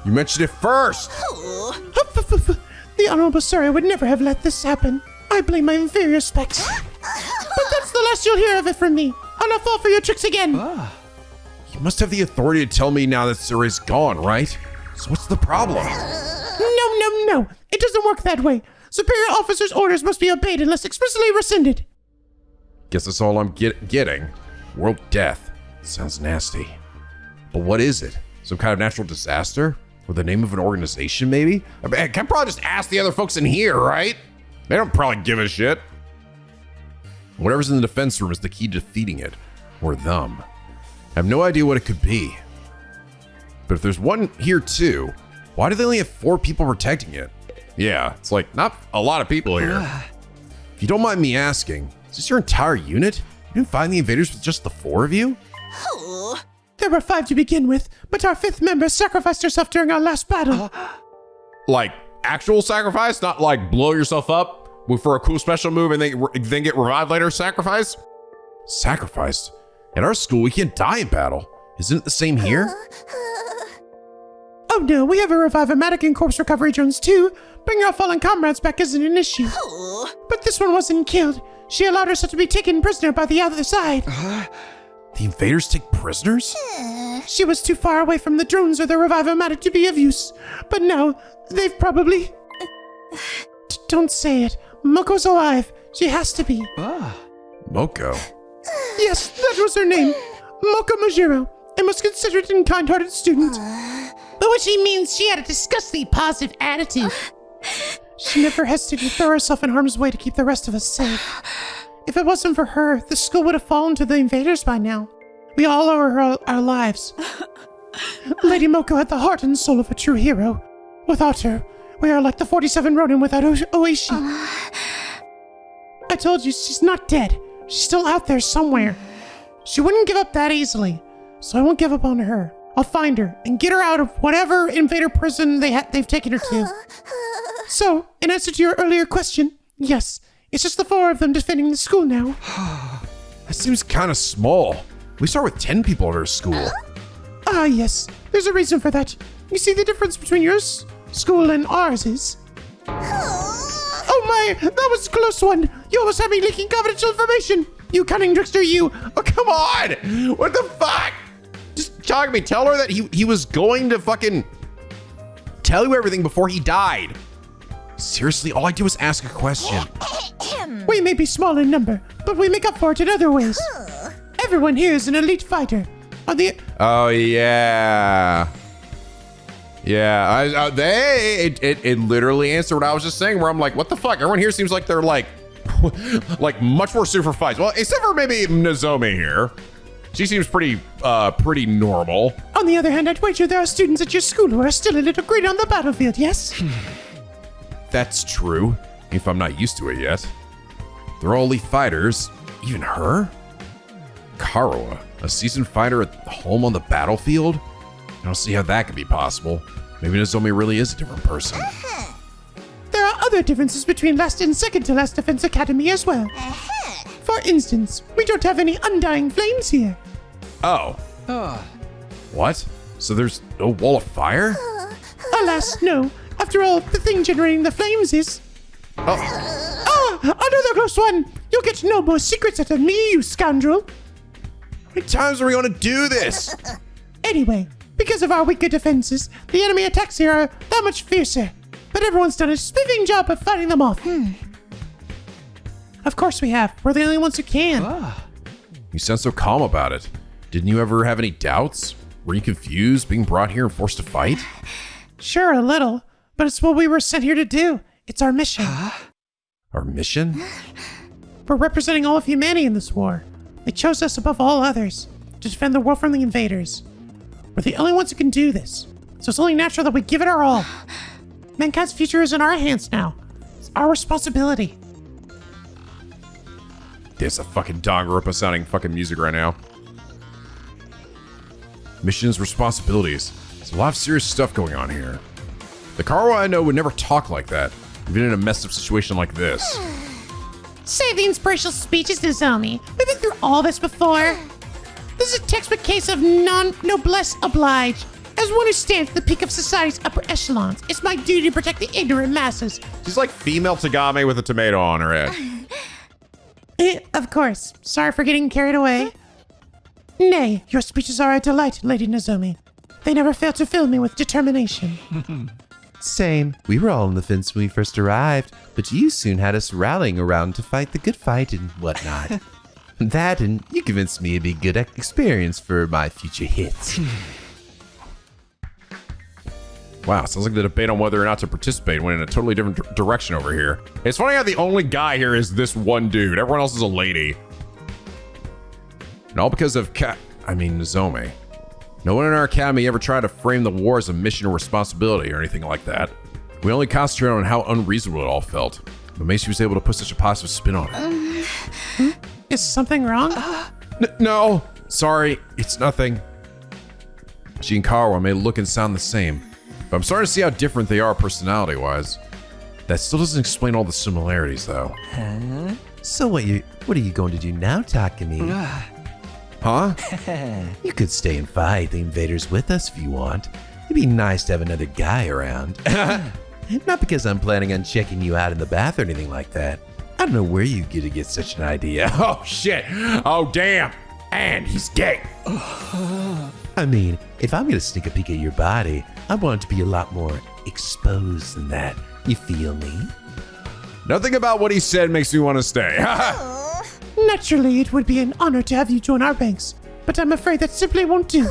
Speaker 1: You mentioned it first.
Speaker 7: The Honorable Sirei would never have let this happen. I blame my inferior specs. But that's the last you'll hear of it from me. I'll not fall for your tricks again.
Speaker 1: You must have the authority to tell me now that Sirei's gone, right? So what's the problem?
Speaker 7: No. It doesn't work that way. Superior officers' orders must be obeyed unless expressly rescinded.
Speaker 1: Guess that's all I'm getting. World death. Sounds nasty. But what is it? Some kind of natural disaster? Or the name of an organization, maybe? I mean, I can probably just ask the other folks in here, right? They don't probably give a shit. Whatever's in the defense room is the key to defeating it. Or them. I have no idea what it could be. But if there's one here too, why do they only have 4 people protecting it? Yeah, it's like not a lot of people here. If you don't mind me asking, is this your entire unit? You didn't find the invaders with just the 4 of you?
Speaker 7: There were 5 to begin with, but our 5th member sacrificed herself during our last battle.
Speaker 1: Like actual sacrifice, not like blow yourself up for a cool special move and then get revived later sacrifice? Sacrificed? At our school, we can't die in battle. Isn't it the same here?
Speaker 7: Oh no, we have a revive-o-matic and corpse recovery drones too. Bringing our fallen comrades back isn't an issue. But this one wasn't killed. She allowed herself to be taken prisoner by the other side.
Speaker 1: The invaders take prisoners?
Speaker 7: She was too far away from the drones or the revive-o-matic to be of use. But now, they've probably... Don't say it. Moko's alive. She has to be.
Speaker 1: Moko?
Speaker 7: Yes, that was her name. Moko Majiro. A most considerate and kind-hearted student. But what she means, she had a disgustingly positive attitude. She never hesitated to throw herself in harm's way to keep the rest of us safe. If it wasn't for her, the school would have fallen to the invaders by now. We all owe her our lives. Lady Moko had the heart and soul of a true hero. Without her, we are like the 47 Ronin without Oishi. I told you, she's not dead. She's still out there somewhere. She wouldn't give up that easily, so I won't give up on her. I'll find her and get her out of whatever invader prison they've taken her to. So, in answer to your earlier question, yes, it's just the 4 of them defending the school now.
Speaker 1: That seems kind of small. We start with 10 people at our school.
Speaker 7: Ah, yes. There's a reason for that. You see, the difference between your school and ours is... Oh my, that was a close one. You almost had me leaking confidential information. You cunning trickster, you!
Speaker 1: Oh, come on! What the fuck? Just Takumi, tell her that he was going to fucking tell you everything before he died. Seriously, all I do is ask a question.
Speaker 7: We may be small in number, but we make up for it in other ways. Everyone here is an elite fighter.
Speaker 1: Oh yeah. Yeah, it literally answered what I was just saying, where I'm like, what the fuck? Everyone here seems like they're like much more suited for fights. Well, except for maybe Nozomi here. She seems pretty normal.
Speaker 7: On the other hand, I'd wager there are students at your school who are still a little green on the battlefield, yes?
Speaker 1: That's true, if I'm not used to it yet. They're all elite fighters. Even her? Karuha, a seasoned fighter at home on the battlefield? I don't see how that could be possible. Maybe Nozomi really is a different person.
Speaker 7: There are other differences between last and second to last Defense Academy as well. For instance, we don't have any undying flames here.
Speaker 1: Oh. What? So there's no wall of fire?
Speaker 7: Alas, no. After all, the thing generating the flames is... another close one! You'll get no more secrets out of me, you scoundrel!
Speaker 1: How many times are we going to do this?
Speaker 7: Anyway, because of our weaker defenses, the enemy attacks here are that much fiercer. But everyone's done a spiffing job of fighting them off. Of course we have. We're the only ones who can.
Speaker 1: You sound so calm about it. Didn't you ever have any doubts? Were you confused being brought here and forced to fight?
Speaker 7: Sure, a little. But it's what we were sent here to do. It's our mission.
Speaker 1: Our mission?
Speaker 7: We're representing all of humanity in this war. They chose us above all others to defend the world from the invaders. We're the only ones who can do this. So it's only natural that we give it our all. Mankind's future is in our hands now. It's our responsibility.
Speaker 1: There's a fucking danganronpa sounding fucking music right now. Missions, responsibilities. There's a lot of serious stuff going on here. The Karuha I know would never talk like that, even in a messed up situation like this.
Speaker 7: Save the inspirational speeches, Nozomi. We've been through all this before. This is a textbook case of noblesse oblige. As one who stands at the peak of society's upper echelons, it's my duty to protect the ignorant masses.
Speaker 1: She's like female Tagame with a tomato on her head.
Speaker 7: Of course. Sorry for getting carried away. Nay, your speeches are a delight, Lady Nozomi. They never fail to fill me with determination.
Speaker 8: Same. We were all on the fence when we first arrived, but you soon had us rallying around to fight the good fight and whatnot. That and you convinced me it'd be good experience for my future hits.
Speaker 1: Wow, sounds like the debate on whether or not to participate went in a totally different direction over here. It's funny how the only guy here is this one dude. Everyone else is a lady. And all because of Nozomi. No one in our academy ever tried to frame the war as a mission or responsibility or anything like that. We only concentrated on how unreasonable it all felt. But Macy was able to put such a positive spin on it.
Speaker 7: Is something wrong?
Speaker 1: No, sorry, it's nothing. She and Karuha may look and sound the same, but I'm starting to see how different they are personality-wise. That still doesn't explain all the similarities, though.
Speaker 8: So what are you going to do now, Takumi?
Speaker 1: Huh?
Speaker 8: You could stay and fight the invaders with us if you want. It'd be nice to have another guy around. Not because I'm planning on checking you out in the bath or anything like that. I don't know where you get such an idea.
Speaker 1: Oh, shit. Oh, damn. And he's gay.
Speaker 8: I mean, if I'm gonna sneak a peek at your body, I want it to be a lot more exposed than that. You feel me?
Speaker 1: Nothing about what he said makes me want to stay.
Speaker 7: Naturally, it would be an honor to have you join our ranks, but I'm afraid that simply won't do.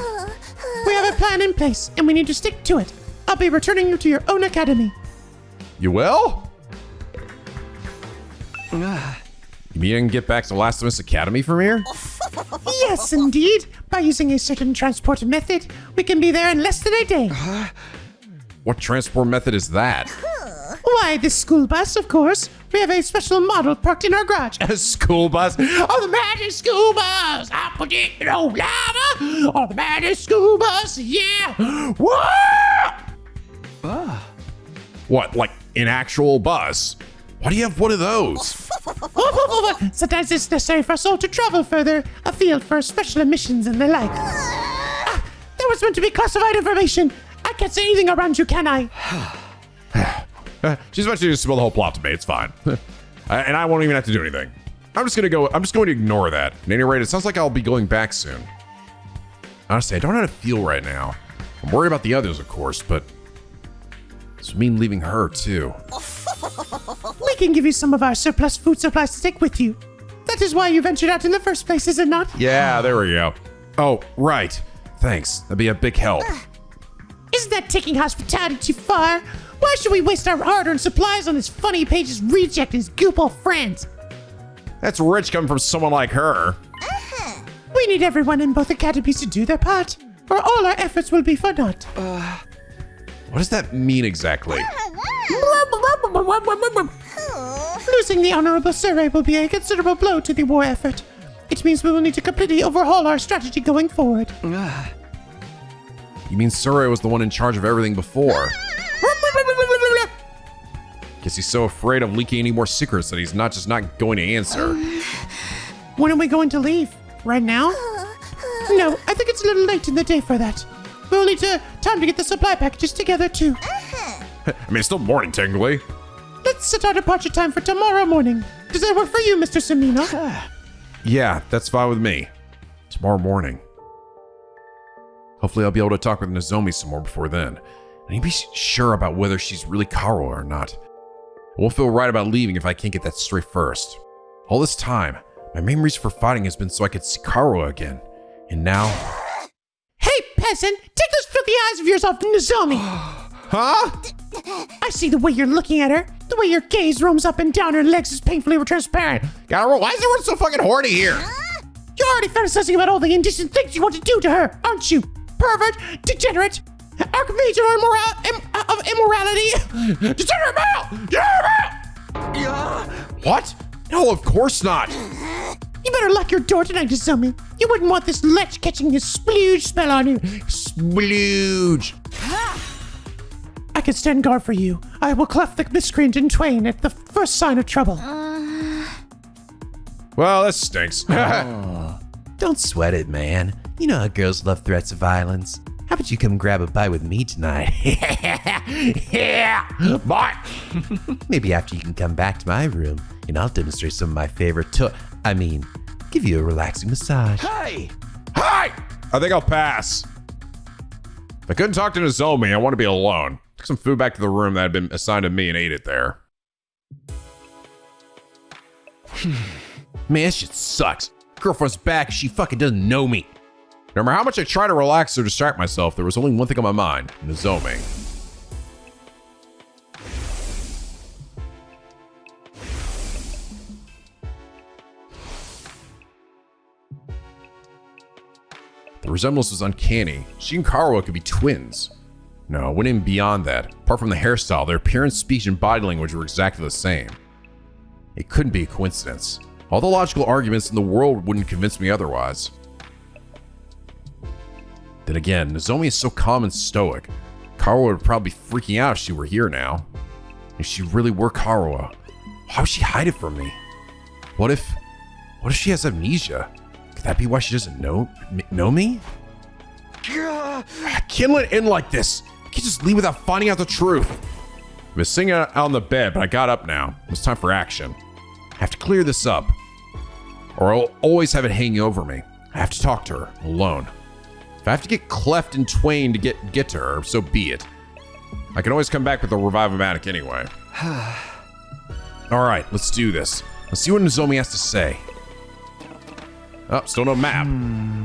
Speaker 7: We have a plan in place, and we need to stick to it. I'll be returning you to your own academy.
Speaker 1: You will? You mean I can get back to Last of Us Academy from here?
Speaker 7: Yes, indeed. By using a certain transport method, we can be there in less than a day.
Speaker 1: What transport method is that?
Speaker 7: Why, the school bus, of course. We have a special model parked in our garage.
Speaker 1: A school bus?
Speaker 7: Oh, the magic school bus! I predict no lava! Oh, the magic school bus, yeah! Whoa!
Speaker 1: What, like an actual bus? Why do you have one of those?
Speaker 7: Sometimes it's necessary for us all to travel further afield for special missions and the like. That was meant to be classified information. I can't say anything around you, can I?
Speaker 1: She's about to just spill the whole plot to me. It's fine. And I won't even have to do anything. I'm just going to ignore that. At any rate, it sounds like I'll be going back soon. Honestly, I don't know how to feel right now. I'm worried about the others, of course, but this would mean leaving her, too.
Speaker 7: We can give you some of our surplus food supplies to take with you. That is why you ventured out in the first place, is it not?
Speaker 1: Yeah, there we go. Oh, right. Thanks. That'd be a big help.
Speaker 7: Isn't that taking hospitality too far? Why should we waste our hard-earned supplies on this funny page's reject and his goop-old friends?
Speaker 1: That's rich coming from someone like her.
Speaker 7: We need everyone in both academies to do their part, or all our efforts will be for naught.
Speaker 1: What does that mean exactly?
Speaker 7: Losing the Honorable Sirei will be a considerable blow to the war effort. It means we will need to completely overhaul our strategy going forward.
Speaker 1: You mean Sirei was the one in charge of everything before? Guess he's so afraid of leaking any more secrets that he's not going to answer.
Speaker 7: When are we going to leave? Right now? No, I think it's a little late in the day for that. We'll need time to get the supply packages together, too.
Speaker 1: I mean, it's still morning, technically.
Speaker 7: Let's set our departure time for tomorrow morning. Does that work for you, Mr. Sumino?
Speaker 1: Yeah, that's fine with me. Tomorrow morning. Hopefully I'll be able to talk with Nozomi some more before then. I need to be sure about whether she's really Karo or not. I won't feel right about leaving if I can't get that straight first. All this time, my main reason for fighting has been so I could see Karo again. And now...
Speaker 7: Hey, peasant! Take those filthy eyes of yours off Nozomi!
Speaker 1: Huh?
Speaker 7: I see the way you're looking at her. The way your gaze roams up and down her legs is painfully transparent.
Speaker 1: Why is everyone so fucking horny here?
Speaker 7: You're already fantasizing about all the indecent things you want to do to her, aren't you? Pervert, degenerate, archmage of immorality. Degenerate male! Degenerate male! What? No, of course not. You better lock your door tonight, Nozomi. You wouldn't want this lech catching his splooge spell on you.
Speaker 1: Splooge.
Speaker 7: I can stand guard for you. I will cleft the miscreant in twain at the first sign of trouble.
Speaker 1: Well, this stinks.
Speaker 8: Don't sweat it, man. You know how girls love threats of violence. How about you come grab a bite with me tonight?
Speaker 1: Yeah! Bye!
Speaker 8: Maybe after you can come back to my room and I'll demonstrate some of my favorite give you a relaxing massage.
Speaker 1: Hi! I think I'll pass. If I couldn't talk to Nozomi, I want to be alone. Took some food back to the room that had been assigned to me and ate it there. Man, this shit sucks. Girlfriend's back and she fucking doesn't know me. No matter how much I try to relax or distract myself, there was only one thing on my mind, Nozomi. The resemblance was uncanny. She and Karo could be twins. No, it went even beyond that. Apart from the hairstyle, their appearance, speech, and body language were exactly the same. It couldn't be a coincidence. All the logical arguments in the world wouldn't convince me otherwise. Then again, Nozomi is so calm and stoic. Karo would probably be freaking out if she were here now. If she really were Karo, why would she hide it from me? What if she has amnesia? Could that be why she doesn't know me? I can't let it end like this. I can't just leave without finding out the truth. I was sitting out on the bed, but I got up now. It was time for action. I have to clear this up, or I'll always have it hanging over me. I have to talk to her, alone. If I have to get cleft in twain to get to her, so be it. I can always come back with a revive-o-matic anyway. Alright, let's do this. Let's see what Nozomi has to say. Oh, still no map.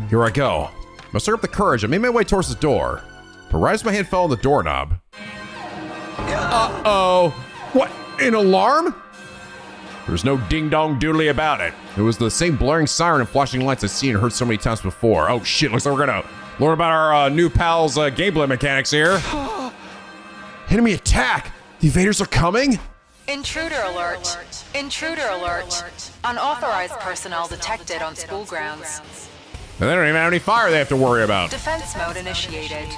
Speaker 1: Here I go. Muster up the courage. I made my way towards the door. But right as my hand fell on the doorknob. Uh-oh. What? An alarm? There's no ding-dong doodly about it. It was the same blaring siren and flashing lights I've seen and heard so many times before. Oh shit, looks like we're gonna learn about our new pal's gameplay mechanics here. Enemy attack! The invaders are coming?
Speaker 9: Intruder alert. Intruder alert. Unauthorized personnel detected on school grounds.
Speaker 1: And they don't even have any fire they have to worry about.
Speaker 9: Defense mode initiated.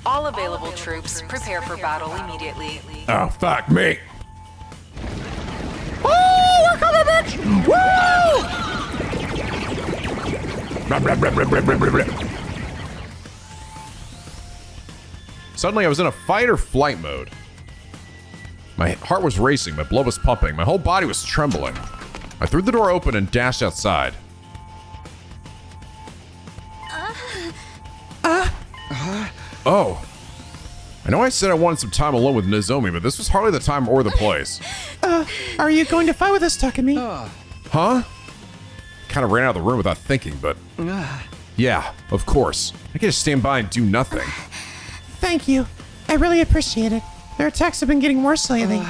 Speaker 9: All available troops prepare for battle immediately.
Speaker 1: Oh, fuck me.
Speaker 7: Oh, we're coming, bitch!
Speaker 1: Woo! Suddenly I was in a fight or flight mode. My heart was racing, my blood was pumping, my whole body was trembling. I threw the door open and dashed outside. Oh. I know I said I wanted some time alone with Nozomi, but this was hardly the time or the place.
Speaker 7: Are you going to fight with us, Takumi?
Speaker 1: Huh? Kind of ran out of the room without thinking, but... Yeah, of course. I can't just stand by and do nothing.
Speaker 7: Thank you. I really appreciate it. Their attacks have been getting worse lately.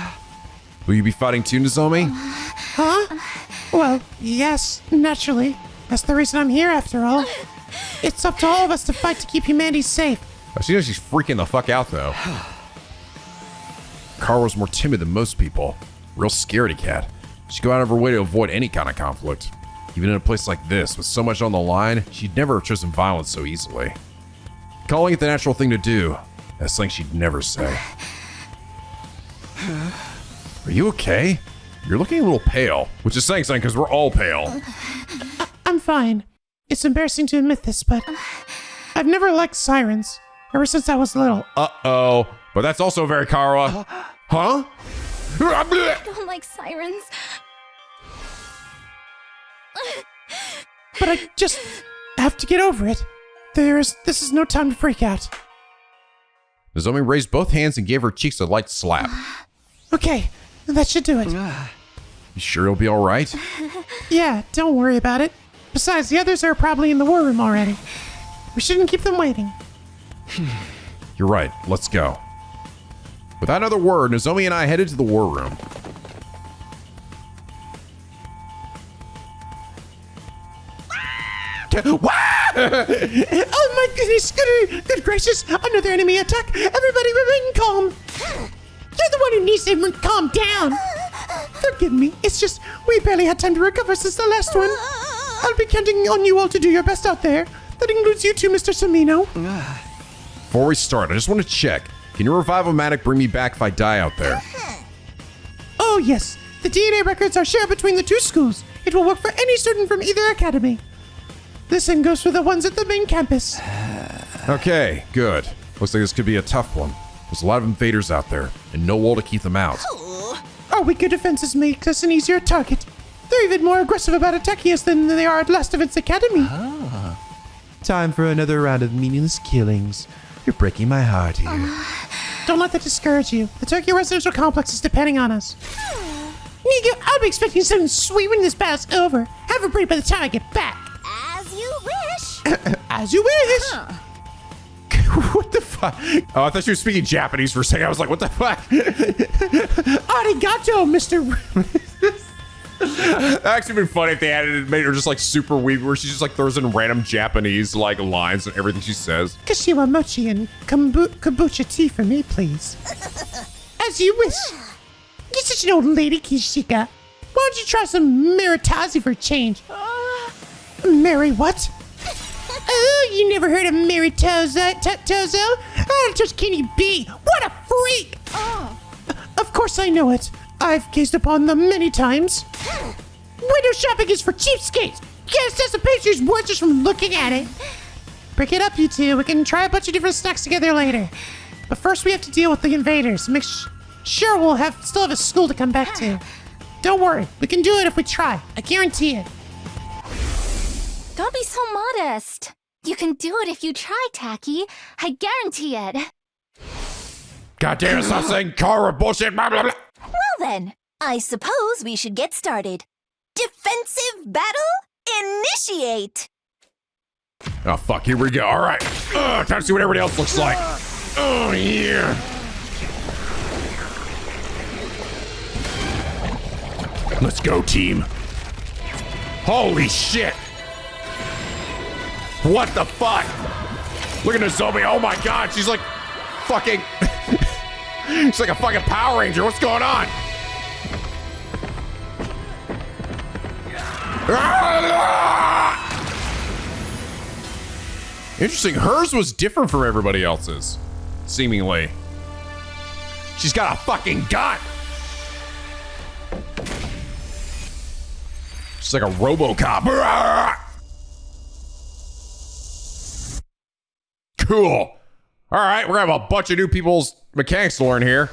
Speaker 1: Will you be fighting too, Nozomi?
Speaker 7: Huh? Well, yes, naturally. That's the reason I'm here, after all. It's up to all of us to fight to keep humanity safe.
Speaker 1: She knows she's freaking the fuck out, though. Karua's more timid than most people. Real scaredy cat. She'd go out of her way to avoid any kind of conflict. Even in a place like this, with so much on the line, she'd never have chosen violence so easily. Calling it the natural thing to do, that's something she'd never say. Are you okay? You're looking a little pale, which is saying something because we're all pale.
Speaker 7: I'm fine. It's embarrassing to admit this, but I've never liked sirens, ever since I was little.
Speaker 1: Uh-oh. But that's also very Karua. Huh?
Speaker 6: I don't like sirens.
Speaker 7: But I just have to get over it. This is no time to freak out.
Speaker 1: Nozomi raised both hands and gave her cheeks a light slap.
Speaker 7: Okay, that should do it.
Speaker 1: You sure it'll be all right?
Speaker 7: Yeah, don't worry about it. Besides, the others are probably in the war room already. We shouldn't keep them waiting.
Speaker 1: You're right. Let's go. Without another word, Nozomi and I headed to the war room.
Speaker 7: Oh my goodness, good gracious, another enemy attack. Everybody remain calm. You're the one who needs to calm down. Forgive me, it's just we barely had time to recover since the last one. I'll be counting on you all to do your best out there. That includes you too, Mr. Sumino.
Speaker 1: Before we start, I just want to check. Can your revival-matic bring me back if I die out there?
Speaker 7: Oh yes, the DNA records are shared between the two schools. It will work for any student from either academy. The same goes for the ones at the main campus.
Speaker 1: Okay, good. Looks like this could be a tough one. There's a lot of invaders out there, and no wall to keep them out.
Speaker 7: Our weaker defenses make us an easier target. They're even more aggressive about attacking us than they are at Last Events Academy.
Speaker 8: Time for another round of meaningless killings. You're breaking my heart here.
Speaker 7: Don't let that discourage you. The Tokyo residential complex is depending on us. Nico, I'll be expecting something sweet when this battle's over. Have a break by the time I get back.
Speaker 6: As you wish.
Speaker 7: As you wish.
Speaker 1: What the fuck? Oh, I thought she was speaking Japanese for a second. I was like, what the fuck?
Speaker 7: Arigato, Mr.
Speaker 1: That'd actually been funny if they made her just like super weird, where she just like throws in random Japanese like lines and everything she says.
Speaker 7: Kashiwa mochi and kombucha tea for me, please. As you wish. You're such an old lady, Kishika. Why don't you try some Maritazi for a change? Mary what? Oh, you never heard of Mary Tozo? Oh, just can you be? What a freak! Of course I know it. I've gazed upon them many times. Window shopping is for cheapskates. You can't assess a picture's worth just from looking at it. Break it up, you two. We can try a bunch of different snacks together later. But first we have to deal with the invaders. Make sure we'll still have a school to come back to. Don't worry. We can do it if we try. I guarantee it.
Speaker 6: Don't be so modest. You can do it if you try, Taki. I guarantee it.
Speaker 1: God damn it, stop saying Karua bullshit, blah, blah, blah.
Speaker 4: Well then, I suppose we should get started. Defensive battle? Initiate!
Speaker 1: Oh, fuck, here we go. All right. Time to see what everybody else looks like. Oh, yeah. Let's go, team. Holy shit. What the fuck? Look at Nozomi. Oh my god, she's like fucking... she's like a fucking Power Ranger. What's going on? Interesting. Hers was different from everybody else's, seemingly. She's got a fucking gun. She's like a RoboCop. Cool. All right, we're gonna have a bunch of new people's mechanics to learn here.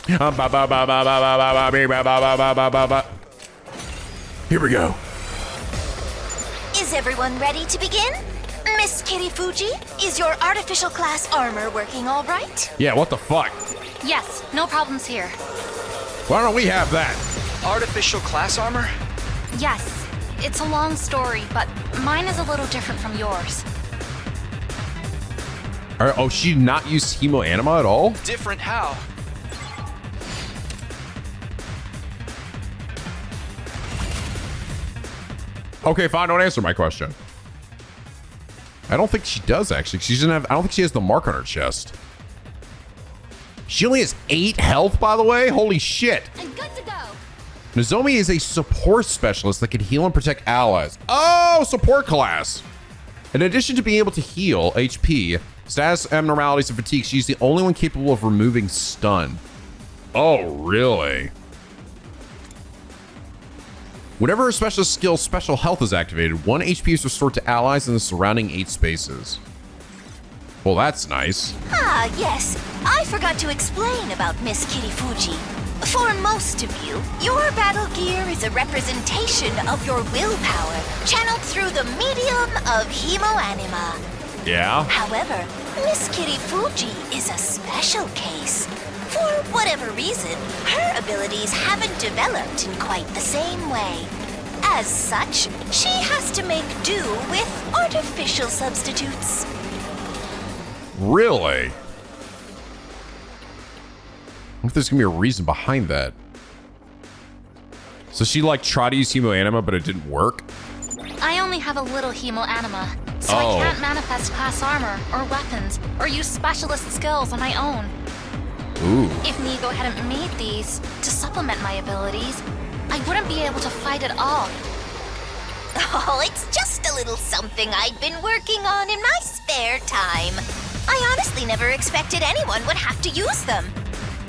Speaker 1: Here we go.
Speaker 4: Is everyone ready to begin? Miss Kitty Fuji, is your artificial class armor working all right?
Speaker 1: Yeah, what the fuck?
Speaker 10: Yes, no problems here.
Speaker 1: Why don't we have that?
Speaker 5: Artificial class armor?
Speaker 10: Yes, it's a long story, but mine is a little different from yours.
Speaker 1: Oh, she did not use Hemoanima at all?
Speaker 5: Different how?
Speaker 1: Okay, fine. Don't answer my question. I don't think she does, actually. She doesn't have. I don't think she has the mark on her chest. She only has 8 health, by the way. Holy shit.
Speaker 6: I'm good to go.
Speaker 1: Nozomi is a support specialist that can heal and protect allies. Oh, support class. In addition to being able to heal HP, status abnormalities, and fatigue, she's the only one capable of removing stun. Oh, really? Whenever her special skill special health is activated, 1 HP is restored to allies in the surrounding 8 spaces. Well, that's nice.
Speaker 4: Ah, yes. I forgot to explain about Miss Kitty Fuji. For most of you, your battle gear is a representation of your willpower, channeled through the medium of Hemoanima.
Speaker 1: Yeah?
Speaker 4: However, Miss Kitty Fuji is a special case. For whatever reason, her abilities haven't developed in quite the same way. As such, she has to make do with artificial substitutes.
Speaker 1: Really? I wonder if there's gonna be a reason behind that. So she like tried to use Hemoanima, but it didn't work?
Speaker 10: I only have a little Hemoanima, so
Speaker 1: Oh.
Speaker 10: I can't manifest class armor or weapons or use specialist skills on my own.
Speaker 1: Ooh.
Speaker 10: If Nico hadn't made these to supplement my abilities, I wouldn't be able to fight at all.
Speaker 4: Oh, it's just a little something I'd been working on in my spare time. I honestly never expected anyone would have to use them.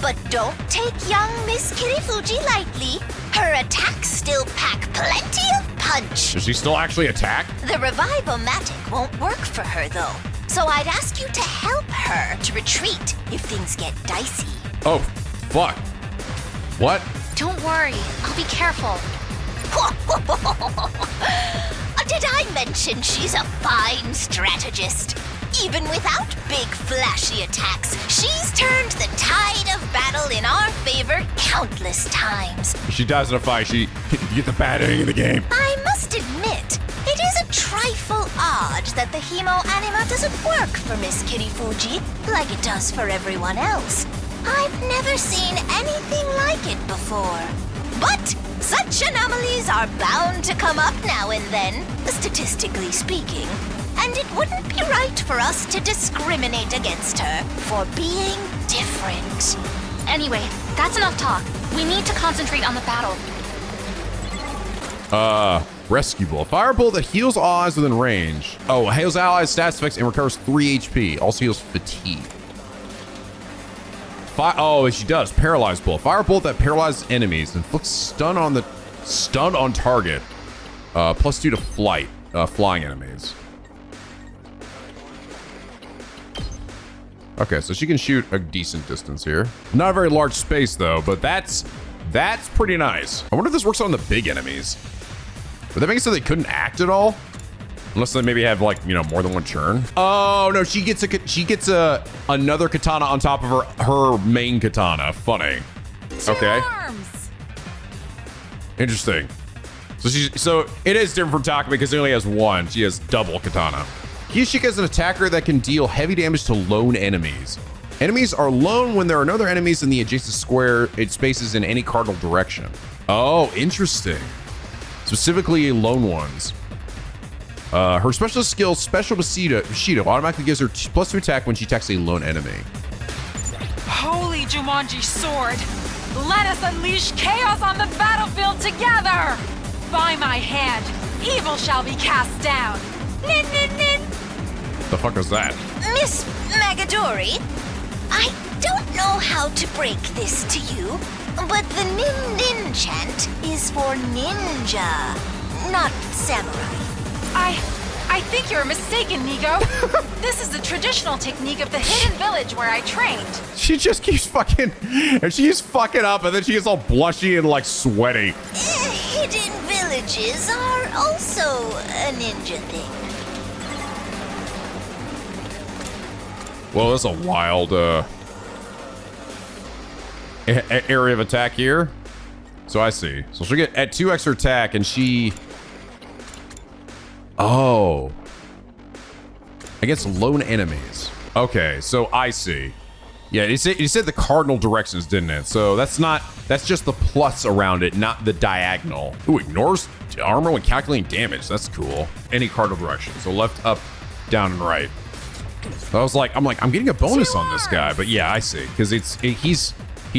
Speaker 4: But don't take young Miss Kitty Fuji lightly. Her attacks still pack plenty of punch.
Speaker 1: Does she still actually attack?
Speaker 4: The Revive-O-Matic won't work for her, though. So I'd ask you to help her to retreat if things get dicey.
Speaker 1: Oh, fuck. What?
Speaker 10: Don't worry, I'll be careful.
Speaker 4: Did I mention she's a fine strategist? Even without big flashy attacks, she's turned the tide of battle in our favor countless times.
Speaker 1: If she dies in a fight, you get the bad ending of the game.
Speaker 4: I must admit, it is a trifle odd that the Hemoanima doesn't work for Miss Kitty Fuji like it does for everyone else. I've never seen anything like it before. But such anomalies are bound to come up now and then, statistically speaking. And it wouldn't be right for us to discriminate against her for being different.
Speaker 10: Anyway, that's enough talk. We need to concentrate on the battle.
Speaker 1: Rescue Bull. Firebolt that heals allies within range. Oh, heals allies, stats effects, and recovers 3 HP. Also heals fatigue. Oh, she does. Paralyze Bull. Firebolt that paralyzes enemies. Inflicts stun on target. +2 to flight. Flying enemies. Okay, so she can shoot a decent distance here. Not a very large space though, but that's pretty nice. I wonder if this works on the big enemies. Would that make it so they couldn't act at all? Unless they maybe have like, more than one churn. Oh no, she gets another katana on top of her main katana. Funny. Okay.
Speaker 3: Arms.
Speaker 1: Interesting. So it is different from Takumi because she only has one. She has double katana. Kyoshika is an attacker that can deal heavy damage to lone enemies. Enemies are lone when there are no other enemies in the adjacent square spaces in any cardinal direction. Oh, interesting. Specifically lone ones. Her special skill, Special Bushido, automatically gives her +2 attack when she attacks a lone enemy.
Speaker 9: Holy Jumanji sword! Let us unleash chaos on the battlefield together! By my hand, evil shall be cast down. Nin, nin, nin.
Speaker 1: The fuck is that?
Speaker 4: Miss Magadori, I don't know how to break this to you, but the Nin Nin chant is for ninja, not samurai.
Speaker 9: I I think you're mistaken, Nico. This is the traditional technique of the hidden village where I trained.
Speaker 1: She just keeps fucking, and she's fucking up, and then she gets all blushy and like sweaty.
Speaker 4: Hidden villages are also a ninja thing.
Speaker 1: Well, that's a wild area of attack here. So I see. So she'll get at 2 extra attack, and she... Oh. Against lone enemies. Okay, so I see. Yeah, you said the cardinal directions, didn't it? So that's just the plus around it, not the diagonal. Ooh, ignores armor when calculating damage. That's cool. Any cardinal direction. So left, up, down, and right. So I'm getting a bonus on this guy, but yeah, I see. Because he's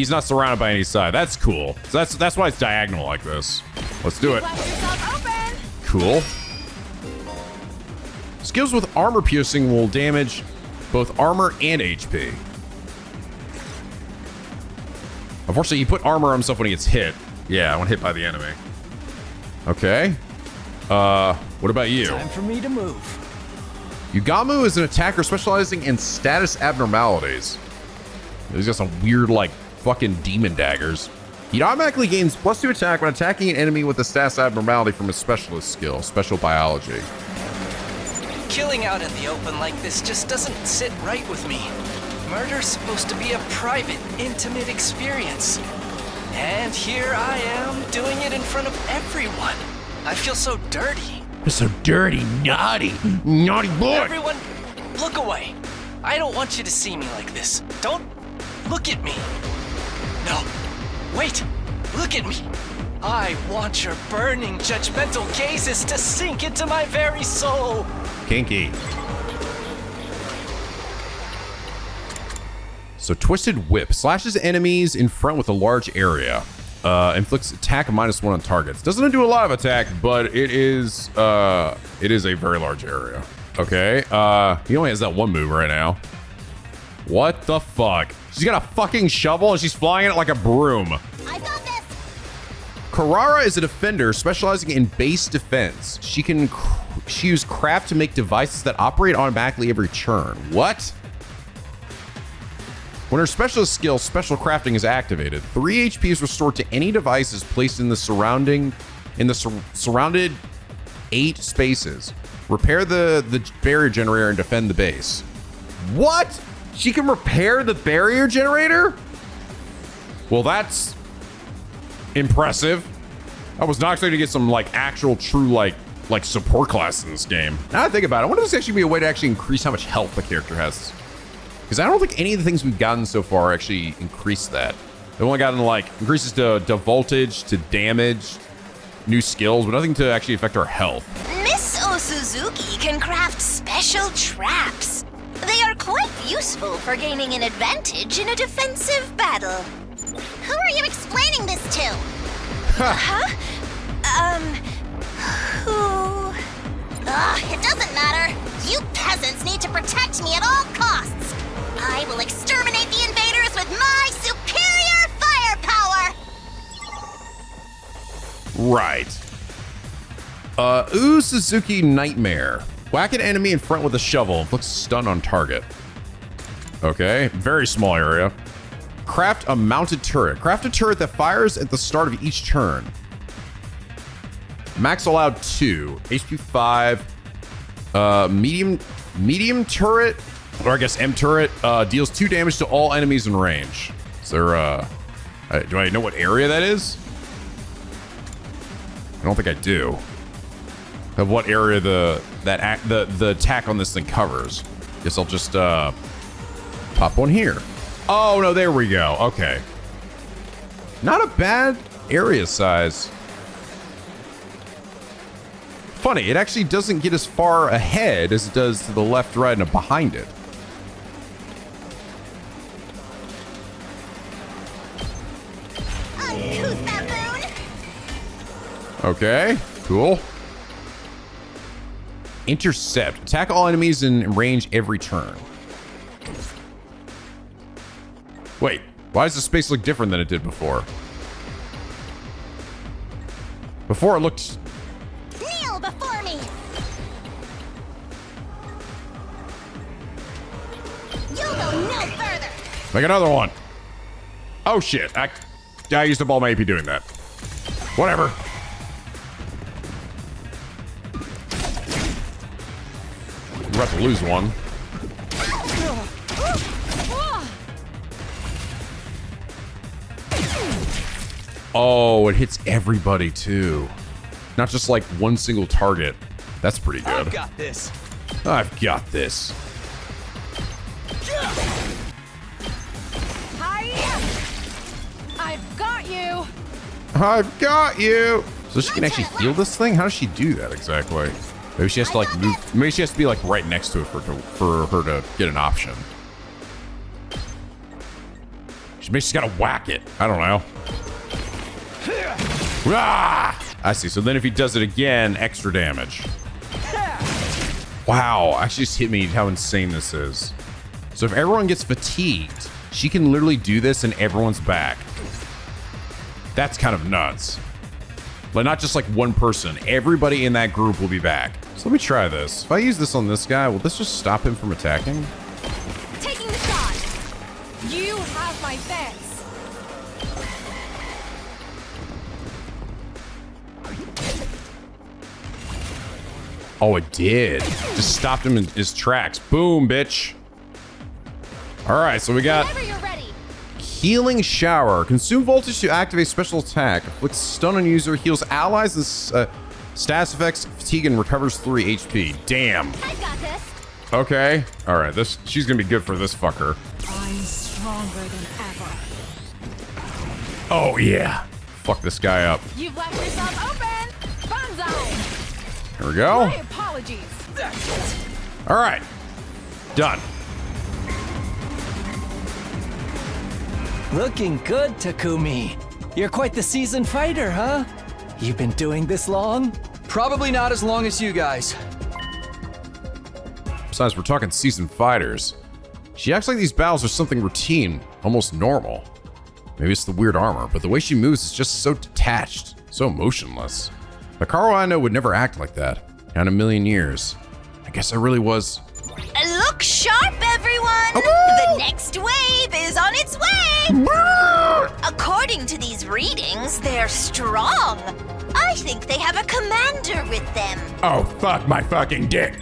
Speaker 1: not surrounded by any side. That's cool. So that's why it's diagonal like this. Let's do it. Cool. Skills with armor piercing will damage both armor and HP. Unfortunately, he put armor on himself when he gets hit. Yeah, when hit by the enemy. Okay. What about you?
Speaker 2: Time for me to move.
Speaker 1: Yugamu is an attacker specializing in status abnormalities. He's got some weird, like, fucking demon daggers. He automatically gains +2 attack when attacking an enemy with a status abnormality from his specialist skill, special biology.
Speaker 2: Killing out in the open like this just doesn't sit right with me. Murder's supposed to be a private, intimate experience. And here I am doing it in front of everyone. I feel so dirty.
Speaker 8: You're so dirty, naughty boy.
Speaker 2: Everyone, look away. I don't want you to see me like this. Don't look at me. No, wait, look at me. I want your burning, judgmental gazes to sink into my very soul.
Speaker 1: Kinky. So Twisted Whip slashes enemies in front with a large area. Inflicts attack -1 on targets. Doesn't do a lot of attack, but it is a very large area. Okay. He only has that one move right now. What the fuck? She's got a fucking shovel and she's flying it like a broom.
Speaker 6: I got this.
Speaker 1: Karara is a defender specializing in base defense. She use craft to make devices that operate automatically every turn. What? When her specialist skill, Special Crafting, is activated, 3 HP is restored to any devices placed in the surrounded 8 spaces. Repair the barrier generator and defend the base. What? She can repair the barrier generator? Well, that's impressive. I was not expecting to get some like actual true like support class in this game. Now I think about it, I wonder if this actually be a way to actually increase how much health the character has. Because I don't think any of the things we've gotten so far actually increase that. They've only gotten like increases to voltage, to damage, new skills, but nothing to actually affect our health.
Speaker 4: Miss Osuzuki can craft special traps. They are quite useful for gaining an advantage in a defensive battle.
Speaker 6: Who are you explaining this to?
Speaker 4: Who?
Speaker 6: It doesn't matter. You peasants need to protect me at all costs. I will exterminate the invaders with my superior firepower.
Speaker 1: Right. Suzuki Nightmare. Whack an enemy in front with a shovel. Inflicts stun on target. Okay, very small area. Craft a mounted turret. Craft a turret that fires at the start of each turn. Max allowed 2. HP 5. Medium turret, or I guess M turret, deals 2 damage to all enemies in range. Is there, do I know what area that is? I don't think I do. Of what area the attack on this thing covers. Guess I'll just pop one here. Oh no, there we go. Okay. Not a bad area size. Funny, it actually doesn't get as far ahead as it does to the left, right, and behind it.
Speaker 6: Uncouth baboon.
Speaker 1: Okay, cool. Intercept. Attack all enemies in range every turn. Wait, why does the space look different than it did before? Before it looked...
Speaker 6: Kneel before me.
Speaker 1: Make another one. Oh shit. I used up all my AP doing that. Whatever. We're about to lose one. Oh, it hits everybody too. Not just like one single target. That's pretty good.
Speaker 5: I've got this.
Speaker 1: I've got this.
Speaker 3: I've got you.
Speaker 1: I've got you. So she can actually heal this thing? How does she do that exactly? Maybe she has to like move. Maybe she has to be like right next to it for her to get an option. Maybe she's gotta whack it. I don't know. Ah! I see. So then if he does it again, extra damage. Wow, actually just hit me how insane this is. So if everyone gets fatigued, she can literally do this and everyone's back. That's kind of nuts. But not just like one person. Everybody in that group will be back. So let me try this. If I use this on this guy, will this just stop him from attacking?
Speaker 3: Taking the shot. You have my thanks.
Speaker 1: Oh, it did. Just stopped him in his tracks. Boom, bitch. All right, so we got
Speaker 3: Whenever you're ready.
Speaker 1: Healing Shower. Consume voltage to activate special attack. Afflicts stun on user. Heals allies and status effects, fatigue, and recovers 3 HP. Damn.
Speaker 3: I got this.
Speaker 1: Okay. All right. She's gonna be good for this fucker.
Speaker 3: I'm stronger than ever.
Speaker 1: Oh yeah. Fuck this guy up.
Speaker 3: You've left yourself open. Banzai.
Speaker 1: Here we go.
Speaker 3: My apologies.
Speaker 1: All right. Done.
Speaker 2: Looking good, Takumi. You're quite the seasoned fighter, huh? You've been doing this long?
Speaker 5: Probably not as long as you guys.
Speaker 1: Besides, we're talking seasoned fighters. She acts like these battles are something routine, almost normal. Maybe it's the weird armor, but the way she moves is just so detached, so emotionless. The Karo I know would never act like that. Not in a million years. I guess I really was.
Speaker 6: Look sharp, everyone! The next wave is on its way! According to these readings, they're strong. I think they have a commander with them.
Speaker 1: Oh, fuck my fucking dick.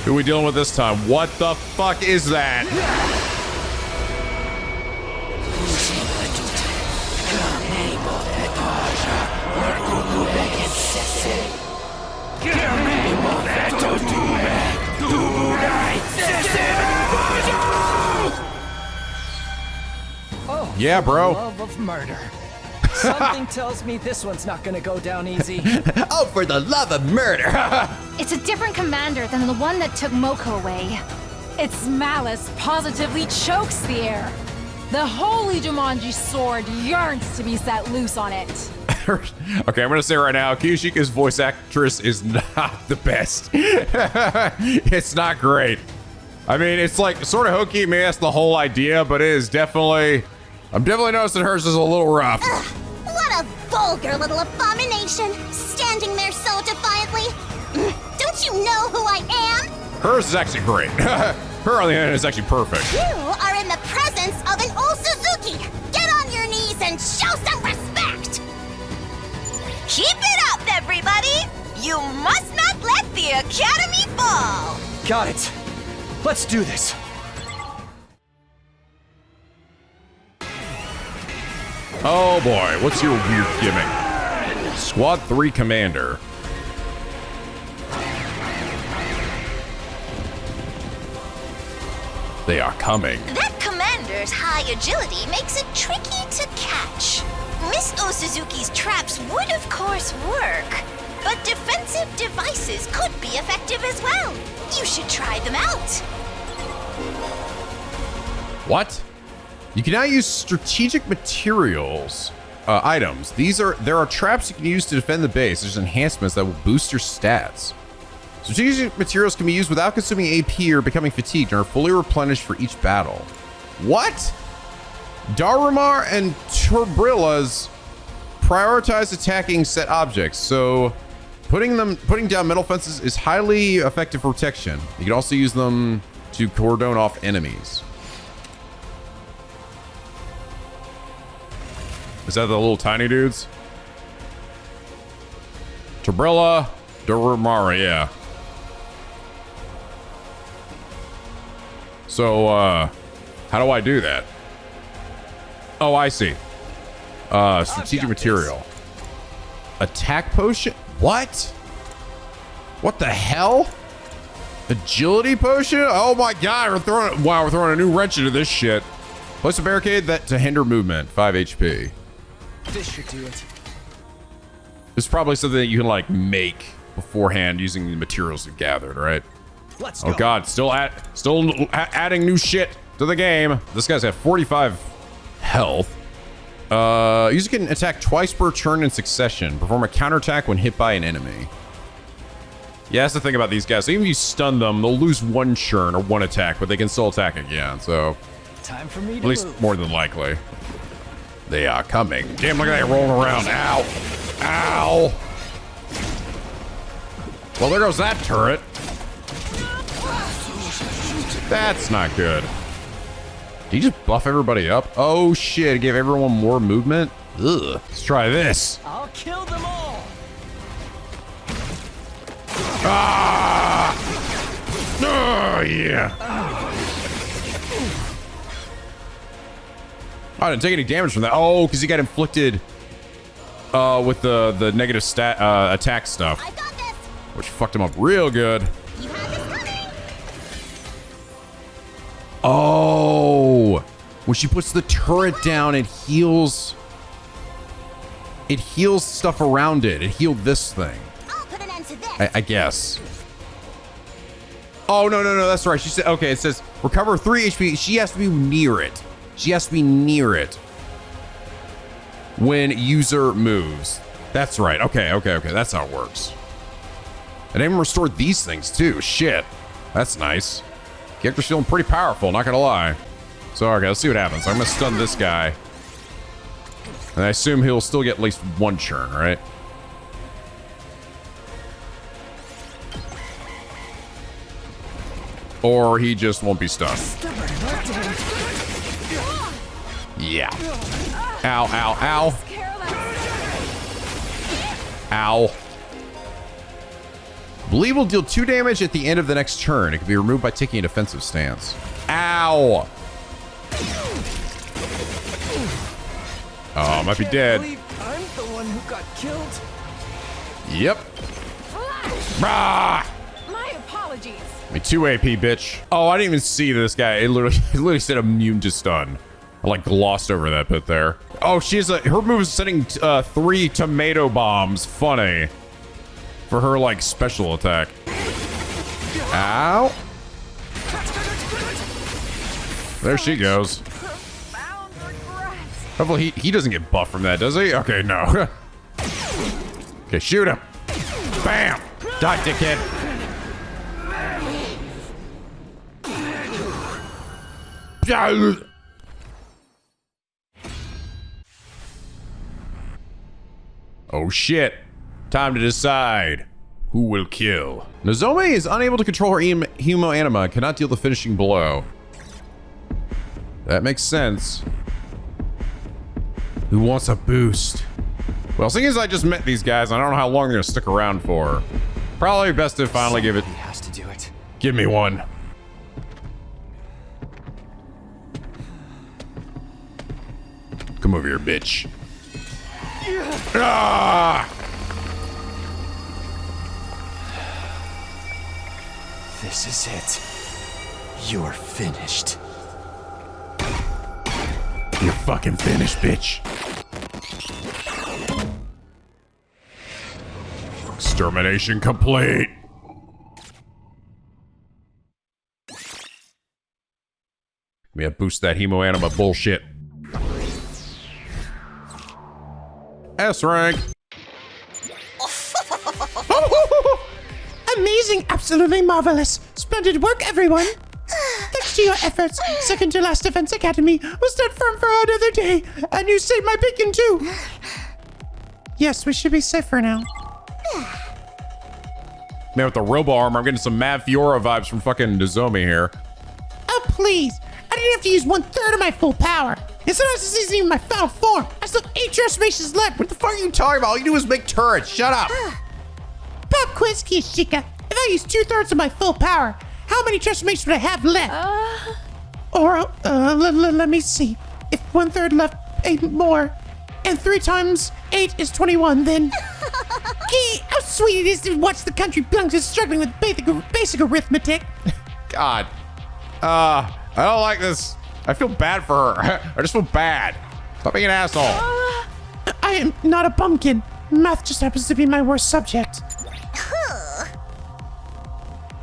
Speaker 1: Who are we dealing with this time? What the fuck is that?
Speaker 2: Oh,
Speaker 1: Yeah, bro.
Speaker 2: Love of murder. Something tells me this one's not gonna go down easy.
Speaker 8: Oh, for the love of murder!
Speaker 3: It's a different commander than the one that took Moko away. Its malice positively chokes the air. The holy Jumanji sword yearns to be set loose on it.
Speaker 1: Okay, I'm gonna say right now, Kyushika's voice actress is not the best. It's not great. I mean, it's like sort of hokey, maybe that's the whole idea, but it is definitely, I'm definitely noticing hers is a little rough.
Speaker 6: Ugh, what a vulgar little abomination, standing there so defiantly. Don't you know who I am?
Speaker 1: Hers is actually great. Her on the other hand is actually perfect.
Speaker 6: You are in the presence of an old Suzuki. Get on your knees and show some respect. Keep it up, everybody. You must not let the Academy fall.
Speaker 5: Got it. Let's do this.
Speaker 1: Oh boy, what's your weird gimmick? Squad 3 Commander. They are coming.
Speaker 6: That commander's high agility makes it tricky to catch. Miss Osuzuki's traps would of course work, but defensive devices could be effective as well. You should try them out.
Speaker 1: What? You can now use strategic materials items. There are traps you can use to defend the base. There's enhancements that will boost your stats. Strategic materials can be used without consuming AP or becoming fatigued and are fully replenished for each battle. What? Darumar and Turbrillas prioritize attacking set objects, so Putting down metal fences is highly effective for protection. You can also use them to cordon off enemies. Is that the little tiny dudes? Tabrilla, Durumara, yeah. So, how do I do that? Oh, I see. Strategic material. Attack potion? What? What the hell? Agility potion? Oh my god, we're throwing a new wrench into this shit. Place a barricade that to hinder movement. 5 HP.
Speaker 5: This should do it.
Speaker 1: This is probably something that you can like make beforehand using the materials you've gathered, right?
Speaker 5: Let's go.
Speaker 1: Oh god, still adding new shit to the game. This guy's got 45 health. User can attack twice per turn in succession. Perform a counterattack when hit by an enemy. Yeah, that's the thing about these guys. So even if you stun them, they'll lose one churn or one attack, but they can still attack again. So
Speaker 5: Time for me to
Speaker 1: at least
Speaker 5: move.
Speaker 1: more than likely. They are coming. Damn, look at that rolling around. Ow. Ow. Well, there goes that turret. That's not good. Did he just buff everybody up? Oh shit, it gave everyone more movement? Ugh. Let's try this.
Speaker 5: I'll kill them all.
Speaker 1: Ah! Oh yeah. I didn't take any damage from that. Oh, because he got inflicted with the negative attack stuff.
Speaker 6: I got this.
Speaker 1: Which fucked him up real good.
Speaker 6: You have this coming.
Speaker 1: Oh, when she puts the turret down, it heals stuff around it. It healed this thing.
Speaker 6: I'll put an end to this.
Speaker 1: I guess. Oh, no, that's right. She said, okay, it says recover 3 HP. She has to be near it. She has to be near it when user moves. That's right. Okay. That's how it works. And even restored these things too. Shit. That's nice. Character's feeling pretty powerful, not gonna lie. So, okay, let's see what happens. I'm gonna stun this guy. And I assume he'll still get at least one churn, right? Or he just won't be stunned. Yeah. Ow. Ow. Believe will deal 2 damage at the end of the next turn. It can be removed by taking a defensive stance. Ow. Oh, might be dead.
Speaker 5: I'm the one who got killed.
Speaker 1: Yep. Ah!
Speaker 3: My apologies.
Speaker 1: Me 2 AP, bitch. Oh, I didn't even see this guy. It literally said immune to stun. I like glossed over that bit there. Oh, her move is setting 3 tomato bombs. Funny. For her like special attack. Ow. There she goes. Hopefully he doesn't get buffed from that, does he? Okay, no. Okay, shoot him. Bam. Die, dickhead. Oh shit. Time to decide who will kill. Nozomi is unable to control her Hemoanima and cannot deal the finishing blow. That makes sense. Who wants a boost? Well, seeing as I just met these guys, I don't know how long they're gonna stick around for. Probably best to finally give it.
Speaker 5: He has to do it.
Speaker 1: Give me one. Come over here, bitch. Ah!
Speaker 5: This is it. You're finished.
Speaker 1: You're fucking finished, bitch. Extermination complete. We have boost that Hemoanima bullshit. S rank.
Speaker 7: Amazing, absolutely marvelous. Splendid work, everyone. Thanks to your efforts, second to last Defense Academy will stand firm for another day. And you saved my bacon, too. Yes, we should be safe for now.
Speaker 1: Man, with the robo armor, I'm getting some Mad Fiora vibes from fucking Nozomi here.
Speaker 7: Oh, please. I didn't have to use 1/3 of my full power. And sometimes this isn't even my final form. I still have 8 transformations left.
Speaker 1: What the fuck are you talking about? All you do is make turrets. Shut up.
Speaker 7: Pop quiz, Kiyashika. If I use 2/3 of my full power, how many transformations would I have left? Let me see. If 1/3 left, 8 more, and 3 times 8 is 21, then... Gee, how sweet it is to watch the country bumpkins struggling with basic arithmetic.
Speaker 1: God. I don't like this. I feel bad for her. I just feel bad. Stop being an asshole.
Speaker 7: I am not a bumpkin. Math just happens to be my worst subject.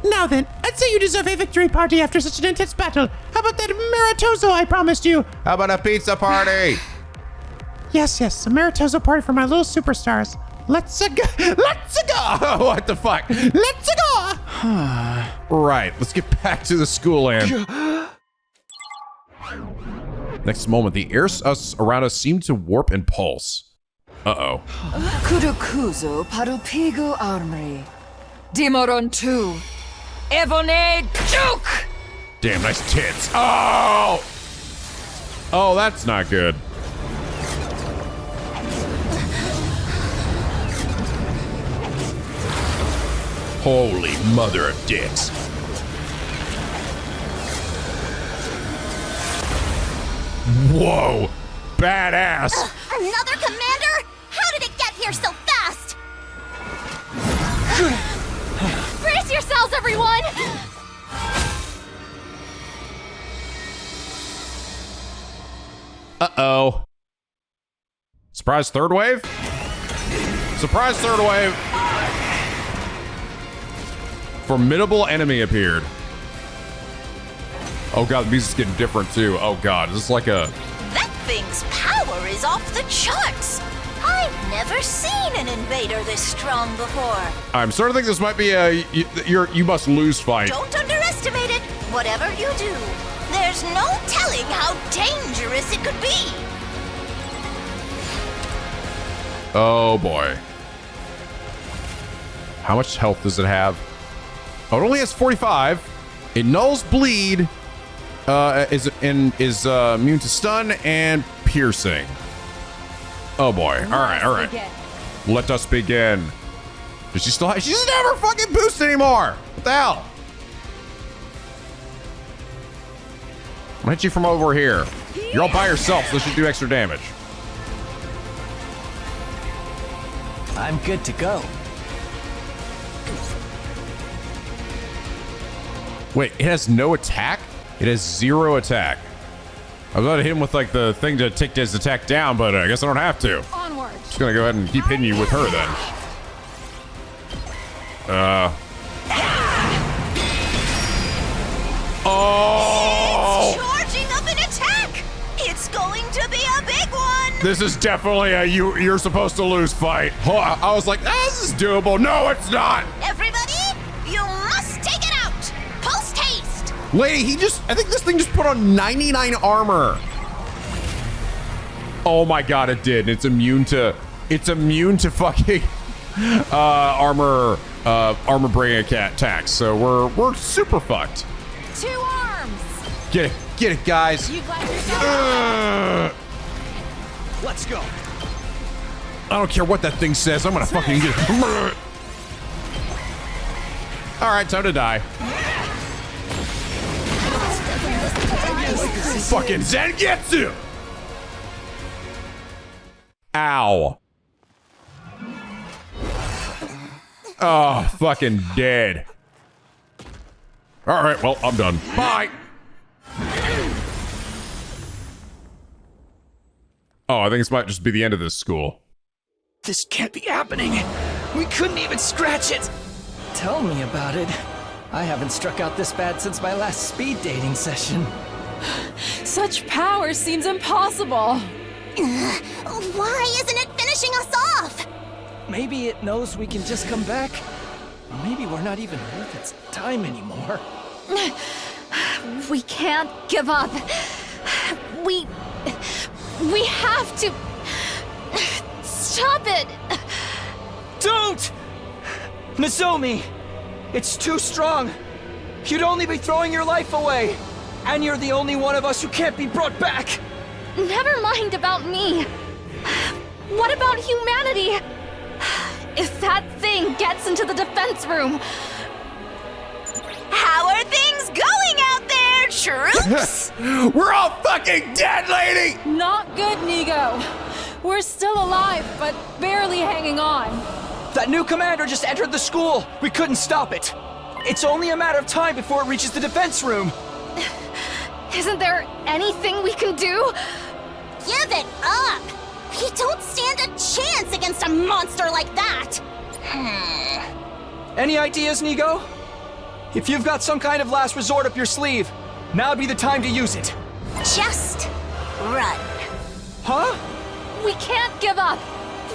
Speaker 7: Now then, I'd say you deserve a victory party after such an intense battle. How about that Maritoso I promised you?
Speaker 1: How about a pizza party?
Speaker 7: Yes, a Maritoso party for my little superstars. Let's go! Let's go!
Speaker 1: What the fuck?
Speaker 7: Let's go!
Speaker 1: Right, let's get back to the school land. Next moment, the air around us seemed to warp and pulse. Uh-oh.
Speaker 9: Kurukuzo Parupigo Armory. Dimoron 2. Evone Duke!
Speaker 1: Damn, nice tits. Oh! Oh, that's not good. Holy mother of dicks. Whoa! Badass!
Speaker 6: Another commander? How did it get here so fast? Brace yourselves, everyone!
Speaker 1: Uh-oh. Surprise third wave? Surprise third wave! Formidable enemy appeared. Oh god, the music's getting different too. Oh god, is this like a...
Speaker 4: That thing's power is off the charts. I've never seen an invader this strong before.
Speaker 1: I'm starting to think this might be a you must lose fight.
Speaker 4: Don't underestimate it. Whatever you do, there's no telling how dangerous it could be.
Speaker 1: Oh boy. How much health does it have? Oh, it only has 45. It nulls bleed. Is immune to stun and piercing. Oh boy. All right. Let us begin. Does she still have... She's never fucking boost anymore. What the hell? I'm gonna hit you from over here. You're all by yourself, so this should do extra damage.
Speaker 2: I'm good to go.
Speaker 1: Wait, it has no attack? It has 0 attack. I was about to hit him with like the thing to take his attack down, but I guess I don't have to.
Speaker 3: Onward.
Speaker 1: Just gonna go ahead and keep hitting you with her then. Oh!
Speaker 4: It's charging up an attack. It's going to be a big one.
Speaker 1: This is definitely a you're supposed to lose fight. Oh, I was like, this is doable. No, it's not.
Speaker 6: Everybody, you must take it out. Post haste.
Speaker 1: Lady, I think this thing just put on 99 armor. Oh my god, it did. It's immune to fucking armor breaking attacks. So we're super fucked.
Speaker 3: 2 arms.
Speaker 1: Get it, guys.
Speaker 3: You glad yourself?
Speaker 5: Let's go.
Speaker 1: I don't care what that thing says. I'm gonna fucking get it. All right, time to die. Fucking Zangetsu! Ow. Oh, fucking dead. All right, well, I'm done. Bye. Oh, I think this might just be the end of this school.
Speaker 5: This can't be happening. We couldn't even scratch it.
Speaker 2: Tell me about it. I haven't struck out this bad since my last speed dating session.
Speaker 3: Such power seems impossible.
Speaker 6: Why isn't it finishing us off?
Speaker 2: Maybe it knows we can just come back. Or maybe we're not even worth its time anymore.
Speaker 3: We can't give up. We have to stop it.
Speaker 5: Don't! Nozomi! It's too strong. You'd only be throwing your life away. And you're the only one of us who can't be brought back.
Speaker 11: Never mind about me. What about humanity? If that thing gets into the defense room...
Speaker 6: How are things going out there, troops?
Speaker 1: We're all fucking dead, lady!
Speaker 3: Not good, NicoB. We're still alive, but barely hanging on.
Speaker 5: That new commander just entered the school. We couldn't stop it. It's only a matter of time before it reaches the defense room.
Speaker 11: Isn't there anything we can do?
Speaker 6: Give it up! You don't stand a chance against a monster like that!
Speaker 5: Any ideas, NicoB? If you've got some kind of last resort up your sleeve, now'd be the time to use it.
Speaker 6: Just run.
Speaker 5: Huh?
Speaker 11: We can't give up.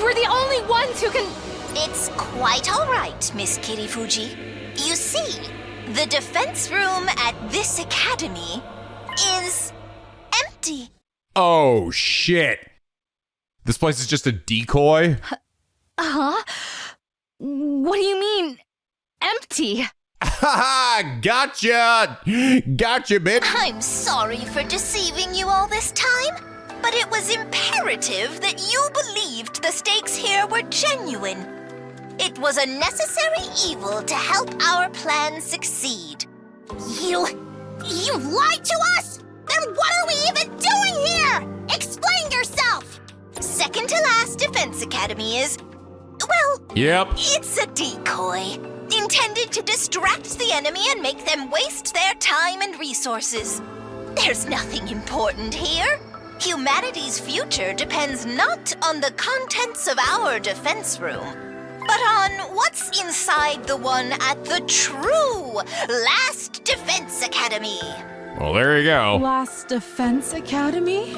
Speaker 11: We're the only ones who can...
Speaker 6: It's quite all right, Miss Kirifuji. You see, the defense room at this academy is empty.
Speaker 1: Oh, shit. This place is just a decoy?
Speaker 11: Huh? What do you mean, empty?
Speaker 1: Haha, gotcha! Gotcha, bitch!
Speaker 6: I'm sorry for deceiving you all this time, but it was imperative that you believed the stakes here were genuine. It was a necessary evil to help our plan succeed. You lied to us? Then what are we even doing here? Explain yourself! Second to last Defense Academy is, well,
Speaker 1: Yep.
Speaker 6: it's a decoy. Intended to distract the enemy and make them waste their time and resources. There's nothing important here. Humanity's future depends not on the contents of our defense room, but on what's inside the one at the true Last Defense Academy.
Speaker 1: Well, there you go.
Speaker 3: Last Defense Academy?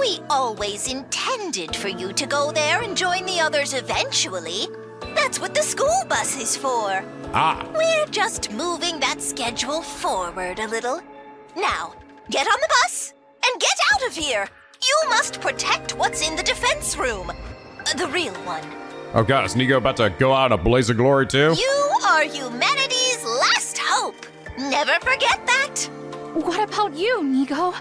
Speaker 6: We always intended for you to go there and join the others eventually. That's what the school bus is for.
Speaker 1: Ah.
Speaker 6: We're just moving that schedule forward a little. Now, get on the bus and get out of here. You must protect what's in the defense room. The real one.
Speaker 1: Oh god, is NicoB about to go out in a blaze of glory too?
Speaker 6: You are humanity's last hope. Never forget that.
Speaker 11: What about you, NicoB?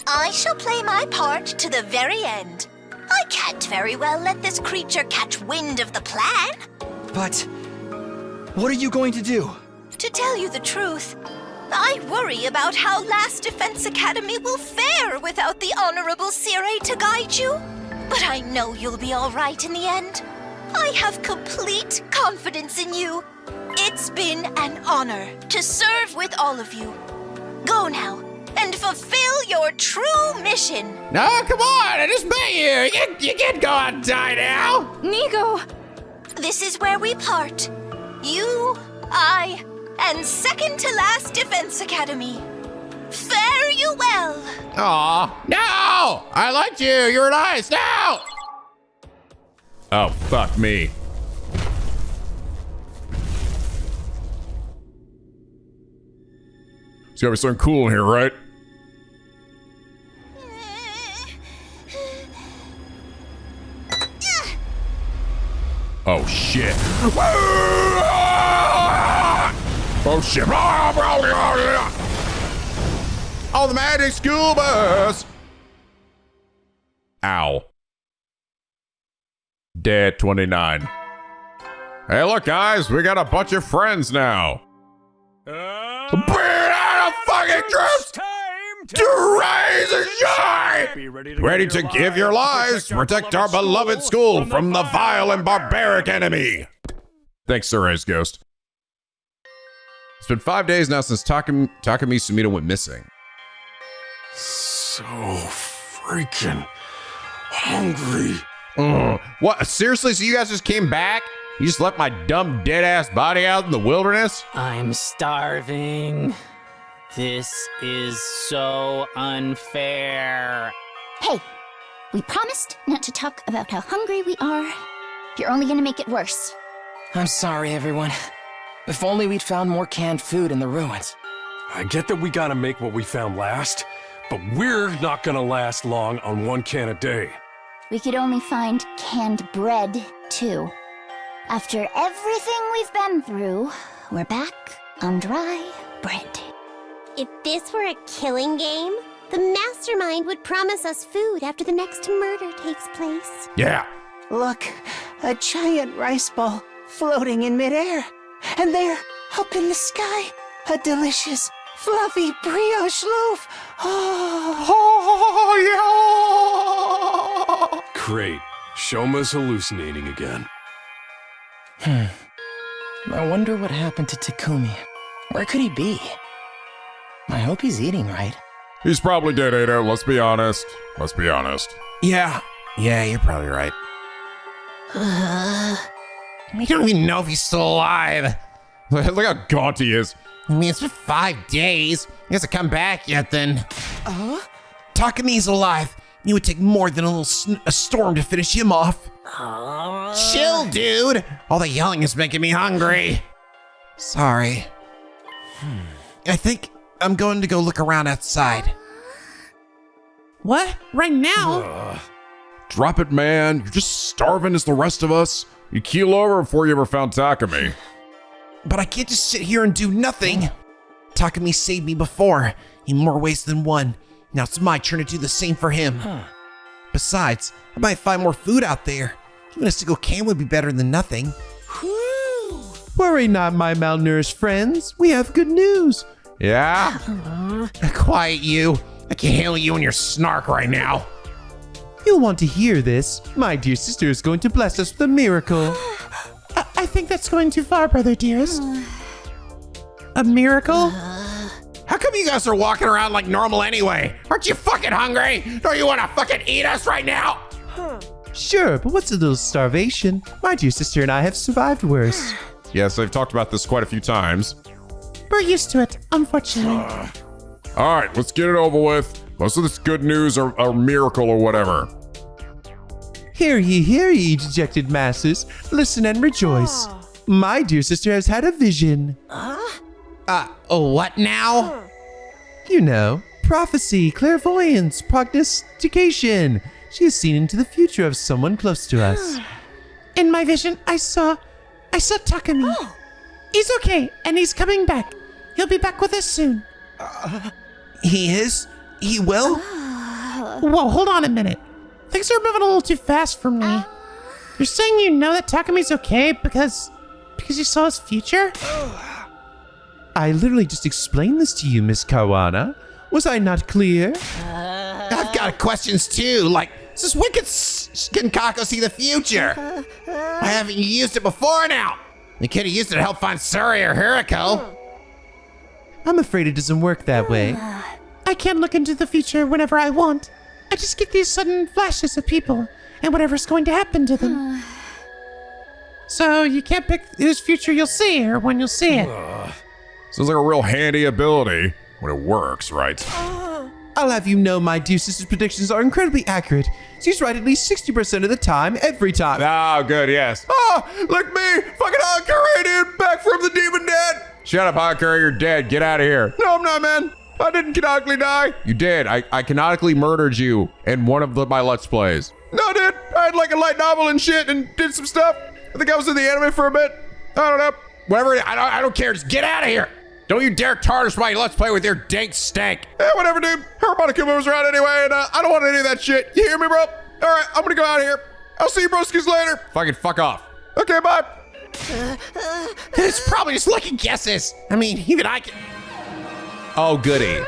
Speaker 6: I shall play my part to the very end. I can't very well let this creature catch wind of the plan.
Speaker 5: But what are you going to do?
Speaker 6: To tell you the truth, I worry about how Last Defense Academy will fare without the Honorable Sirei to guide you. But I know you'll be all right in the end. I have complete confidence in you. It's been an honor to serve with all of you. Go now and fulfill your true mission.
Speaker 1: No, come on, I just met you. You can't go outside now.
Speaker 11: NicoB!
Speaker 6: This is where we part. You, I, and second to last Defense Academy. Fare you well.
Speaker 1: Aw, no! I liked you. You were nice. No! Oh, fuck me. There's gotta be something cool in here, right? Oh shit. Oh shit. On the magic school bus. Ow. Dead 29. Hey, look, guys, we got a bunch of friends now. Bring out a fucking troops to raise and shine! Ready to give your lives to protect our beloved school from the vile and barbaric enemy. Thanks, Sirei's ghost. It's been 5 days now since Takumi Sumino went missing.
Speaker 12: So freaking hungry.
Speaker 1: What? Seriously? So you guys just came back? You just left my dumb dead-ass body out in the wilderness?
Speaker 13: I'm starving. This is so unfair.
Speaker 14: Hey, we promised not to talk about how hungry we are. You're only gonna make it worse.
Speaker 13: I'm sorry, everyone. If only we'd found more canned food in the ruins.
Speaker 12: I get that we gotta make what we found last, but we're not gonna last long on 1 can a day.
Speaker 14: We could only find canned bread, too. After everything we've been through, we're back on dry bread.
Speaker 6: If this were a killing game, the mastermind would promise us food after the next murder takes place.
Speaker 1: Yeah.
Speaker 15: Look, a giant rice ball floating in midair. And there, up in the sky, a delicious, fluffy brioche loaf. Oh, yeah!
Speaker 12: Great. Shoma's hallucinating again.
Speaker 13: I wonder what happened to Takumi. Where could he be? I hope he's eating right.
Speaker 1: He's probably dead, Ada. Let's be honest.
Speaker 8: Yeah, you're probably right. We don't even know if he's still alive.
Speaker 1: Look how gaunt he is.
Speaker 8: I mean, it's been 5 days. He hasn't come back yet, then. Takumi's alive. It would take more than a storm to finish him off. Chill, dude. All the yelling is making me hungry. Sorry. I think I'm going to go look around outside.
Speaker 7: What? Right now?
Speaker 1: Drop it, man. You're just starving as the rest of us. You keel over before you ever found Takumi.
Speaker 8: But I can't just sit here and do nothing. Takumi saved me before, in more ways than one. Now it's my turn to do the same for him. Besides, I might find more food out there. Even a single can would be better than nothing. Worry not, my malnourished friends. We have good news.
Speaker 1: Yeah?
Speaker 8: Quiet you. I can't handle you and your snark right now.
Speaker 16: You'll want to hear this. My dear sister is going to bless us with a miracle.
Speaker 7: I think that's going too far, brother dearest. A miracle?
Speaker 8: How come you guys are walking around like normal anyway? Aren't you fucking hungry? Don't you want to fucking eat us right now?
Speaker 16: Sure, but what's a little starvation? My dear sister and I have survived worse.
Speaker 1: Yes, I've talked about this quite a few times.
Speaker 7: We're used to it, unfortunately.
Speaker 1: All right, let's get it over with. Most of this good news or miracle or whatever.
Speaker 16: Hear ye, dejected masses. Listen and rejoice. My dear sister has had a vision.
Speaker 8: What now?
Speaker 16: You know, prophecy, clairvoyance, prognostication. She has seen into the future of someone close to us.
Speaker 7: In my vision, I saw Takumi. He's okay, and he's coming back. He'll be back with us soon.
Speaker 8: He is? He will?
Speaker 7: Whoa, hold on a minute. Things are moving a little too fast for me. You're saying you know that Takumi's okay because you saw his future?
Speaker 16: I literally just explained this to you, Miss Kawana. Was I not clear?
Speaker 8: I've got questions too, like, does this wicked Skinkaku see the future? Why haven't you used it before now? You could have used it to help find Sirei or Hiriko.
Speaker 16: I'm afraid it doesn't work that way.
Speaker 7: I can't look into the future whenever I want. I just get these sudden flashes of people and whatever's going to happen to them. So you can't pick whose future you'll see or when you'll see it.
Speaker 1: Sounds like a real handy ability when it works, right?
Speaker 16: I'll have you know my dear sister's predictions are incredibly accurate. She's right at least 60% of the time, every time.
Speaker 1: Oh, good, yes. Oh, look me, fucking Hakuri, dude, back from the demon dead. Shut up, Hakuri, you're dead. Get out of here. No, I'm not, man. I didn't canonically die. You did. I canonically murdered you in one of my Let's Plays. No, dude. I had like a light novel and shit and did some stuff. I think I was in the anime for a bit. I don't know. Whatever. I don't care. Just get out of here. Don't you dare tarnish my Let's Play with your dank stank. Yeah, whatever, dude. Kuma was around anyway, and I don't want any of that shit. You hear me, bro? All right, I'm gonna go out of here. I'll see you broskis later. Fucking fuck off. Okay, bye.
Speaker 8: It's probably just lucky guesses. I mean, even I can...
Speaker 1: Oh, goody.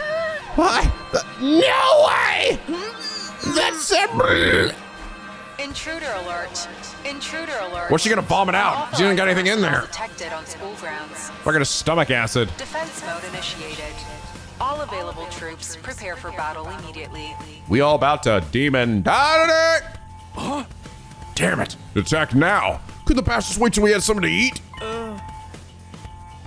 Speaker 8: What? No way! That's it.
Speaker 9: Intruder alert. Intruder alert.
Speaker 1: What's she gonna vomit out? She didn't got anything in there.
Speaker 9: Detected on school grounds.
Speaker 1: Fucking stomach acid.
Speaker 9: Defense mode initiated. All available troops prepare for battle immediately.
Speaker 1: We all about to demon dominate. Huh? Damn it. Attack now. Could the bastards wait till we had something to eat?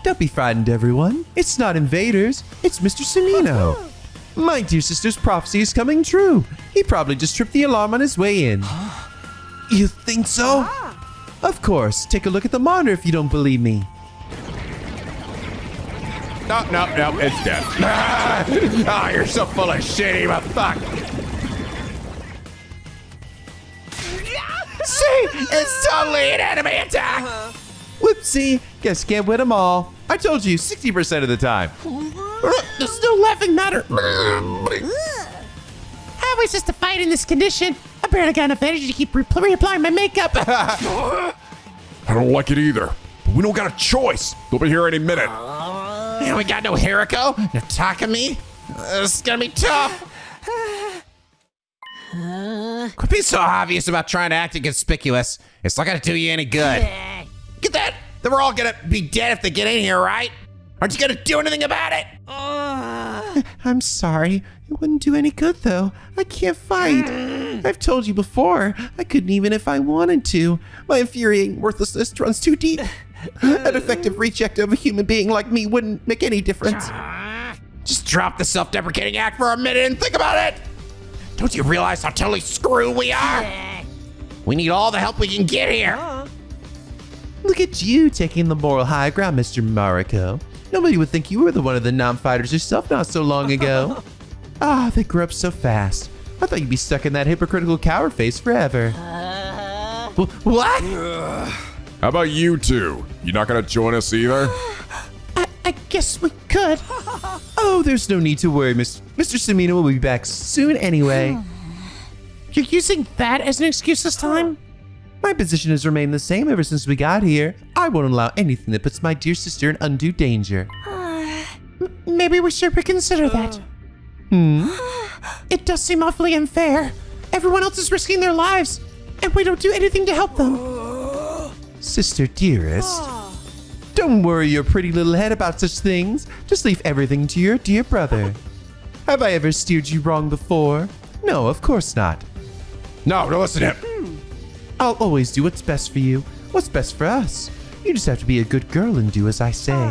Speaker 16: Don't be frightened, everyone. It's not invaders. It's Mr. Sumino. My dear sister's prophecy is coming true. He probably just tripped the alarm on his way in.
Speaker 8: You think so?
Speaker 16: Of course. Take a look at the monitor if you don't believe me.
Speaker 1: No, it's dead. Oh, you're so full of shit, Eva. Fuck.
Speaker 8: See? It's totally an enemy attack.
Speaker 16: Whoopsie. Guess you can't win them all. I told you, 60% of the time.
Speaker 7: There's no laughing matter. How is this to fight in this condition? I barely got enough energy to keep reapplying my makeup.
Speaker 1: I don't like it either. But we don't got a choice. They'll be here any minute.
Speaker 8: We got no Hiriko, no Takumi. This is gonna be tough. Quit being so obvious about trying to act inconspicuous. It's not gonna do you any good. Get that? Then we're all gonna be dead if they get in here, right? Aren't you gonna do anything about it?
Speaker 16: I'm sorry. It wouldn't do any good, though. I can't fight. I've told you before. I couldn't even if I wanted to. My infuriating worthlessness runs too deep. An effective reject of a human being like me wouldn't make any difference.
Speaker 8: Just drop the self-deprecating act for a minute and think about it. Don't you realize how totally screwed we are? We need all the help we can get here.
Speaker 16: Look at you taking the moral high ground, Mr. Mariko. Nobody would think you were the one of the non-fighters yourself not so long ago. They grew up so fast. I thought you'd be stuck in that hypocritical coward phase forever. What?
Speaker 1: How about you two? You not gonna join us either?
Speaker 7: I guess we could.
Speaker 16: Oh, there's no need to worry, Mr. Sumino will be back soon anyway.
Speaker 7: You're using that as an excuse this time?
Speaker 16: My position has remained the same ever since we got here. I won't allow anything that puts my dear sister in undue danger.
Speaker 7: Maybe we should reconsider that. It does seem awfully unfair. Everyone else is risking their lives, and we don't do anything to help them.
Speaker 16: Sister dearest, don't worry your pretty little head about such things. Just leave everything to your dear brother. Have I ever steered you wrong before? No, of course not.
Speaker 1: No, don't listen to him.
Speaker 16: I'll always do what's best for you, what's best for us. You just have to be a good girl and do as I say.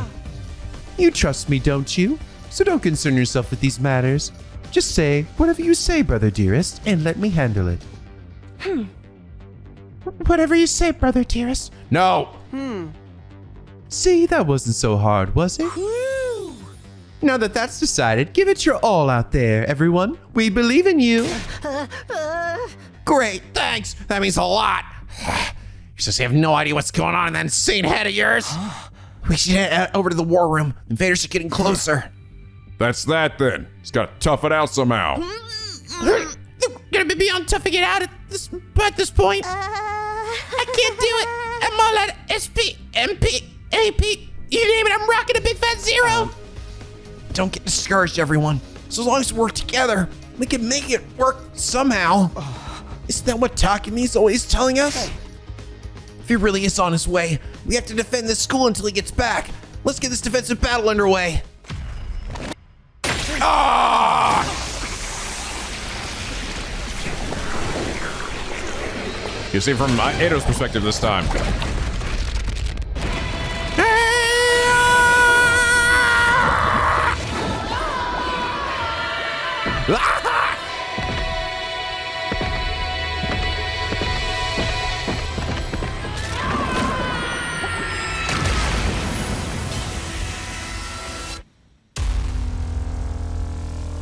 Speaker 16: You trust me, don't you? So don't concern yourself with these matters. Just say whatever you say, brother dearest, and let me handle it.
Speaker 7: Whatever you say, brother dearest.
Speaker 1: No.
Speaker 16: See, that wasn't so hard, was it? Now that that's decided, give it your all out there, everyone. We believe in you.
Speaker 8: Great, thanks. That means a lot. You just have no idea what's going on in that insane head of yours. We should head over to the war room. Invaders are getting closer.
Speaker 1: That's that then. He's got to tough it out somehow.
Speaker 7: They're gonna be beyond toughing it out at this point. I can't do it. I'm all out of SP, MP, AP. You name it, I'm rocking a big fat zero.
Speaker 8: Don't get discouraged, everyone. So as long as we work together, we can make it work somehow. Isn't that what Takumi's always telling us? If he really is on his way, we have to defend this school until he gets back. Let's get this defensive battle underway.
Speaker 1: You see from Eido's perspective this time.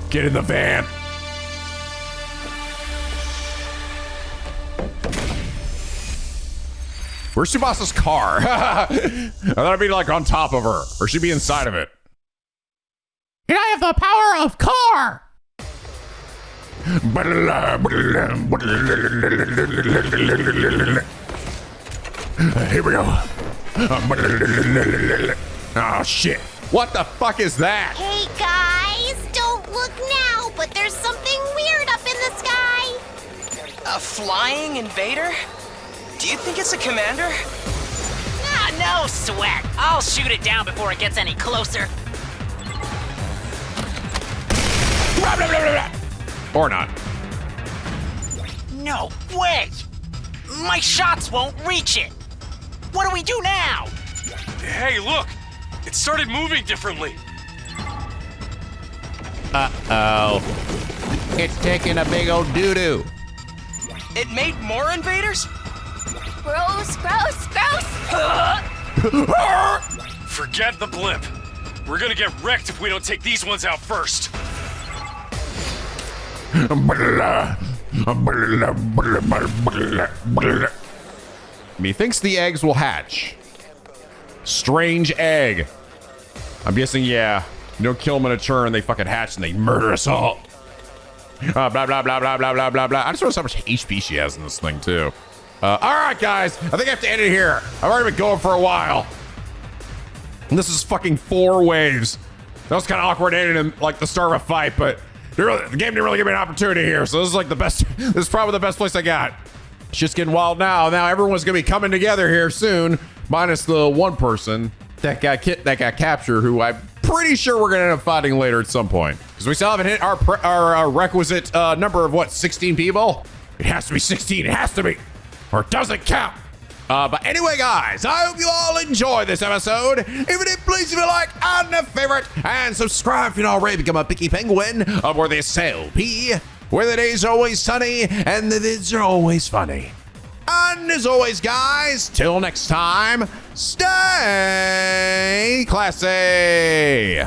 Speaker 1: Get in the van. Where's Tsubasa's car? I thought I'd be like on top of her, or she'd be inside of it.
Speaker 7: And I have the power of car.
Speaker 1: Here we go. Oh shit. What the fuck is that?
Speaker 6: Hey guys, don't look now, but there's something weird up in the sky.
Speaker 13: A flying invader? Do you think it's a commander?
Speaker 17: No sweat. I'll shoot it down before it gets any closer.
Speaker 1: Or not.
Speaker 17: No way! My shots won't reach it! What do we do now?
Speaker 12: Hey, look! It started moving differently.
Speaker 8: Uh-oh. It's taking a big old doo-doo.
Speaker 13: It made more invaders?
Speaker 14: Gross, gross, gross!
Speaker 12: Forget the blimp. We're gonna get wrecked if we don't take these ones out first.
Speaker 1: Methinks the eggs will hatch. Strange egg. I'm guessing, yeah. You don't kill them in a turn, they fucking hatch and they murder us all. Blah, blah, blah, blah, blah, blah, blah, blah. I just noticed how much HP she has in this thing, too. All right, guys. I think I have to end it here. I've already been going for a while. And this is fucking 4 waves. That was kind of awkward ending in, like, the start of a fight, but the game didn't really give me an opportunity here, so this is, like, the best. This is probably the best place I got. Shit's getting wild now. Now everyone's going to be coming together here soon, minus the one person that got captured, who I'm pretty sure we're going to end up fighting later at some point. Because we still haven't hit our requisite number of, what, 16 people? It has to be 16. It has to be. Or it doesn't count. But anyway, guys, I hope you all enjoy this episode. If you did, please leave a like and a favorite. And subscribe if you're not already. Become a picky penguin of where they sail P, where the days are always sunny and the vids are always funny. And as always, guys, till next time, stay classy.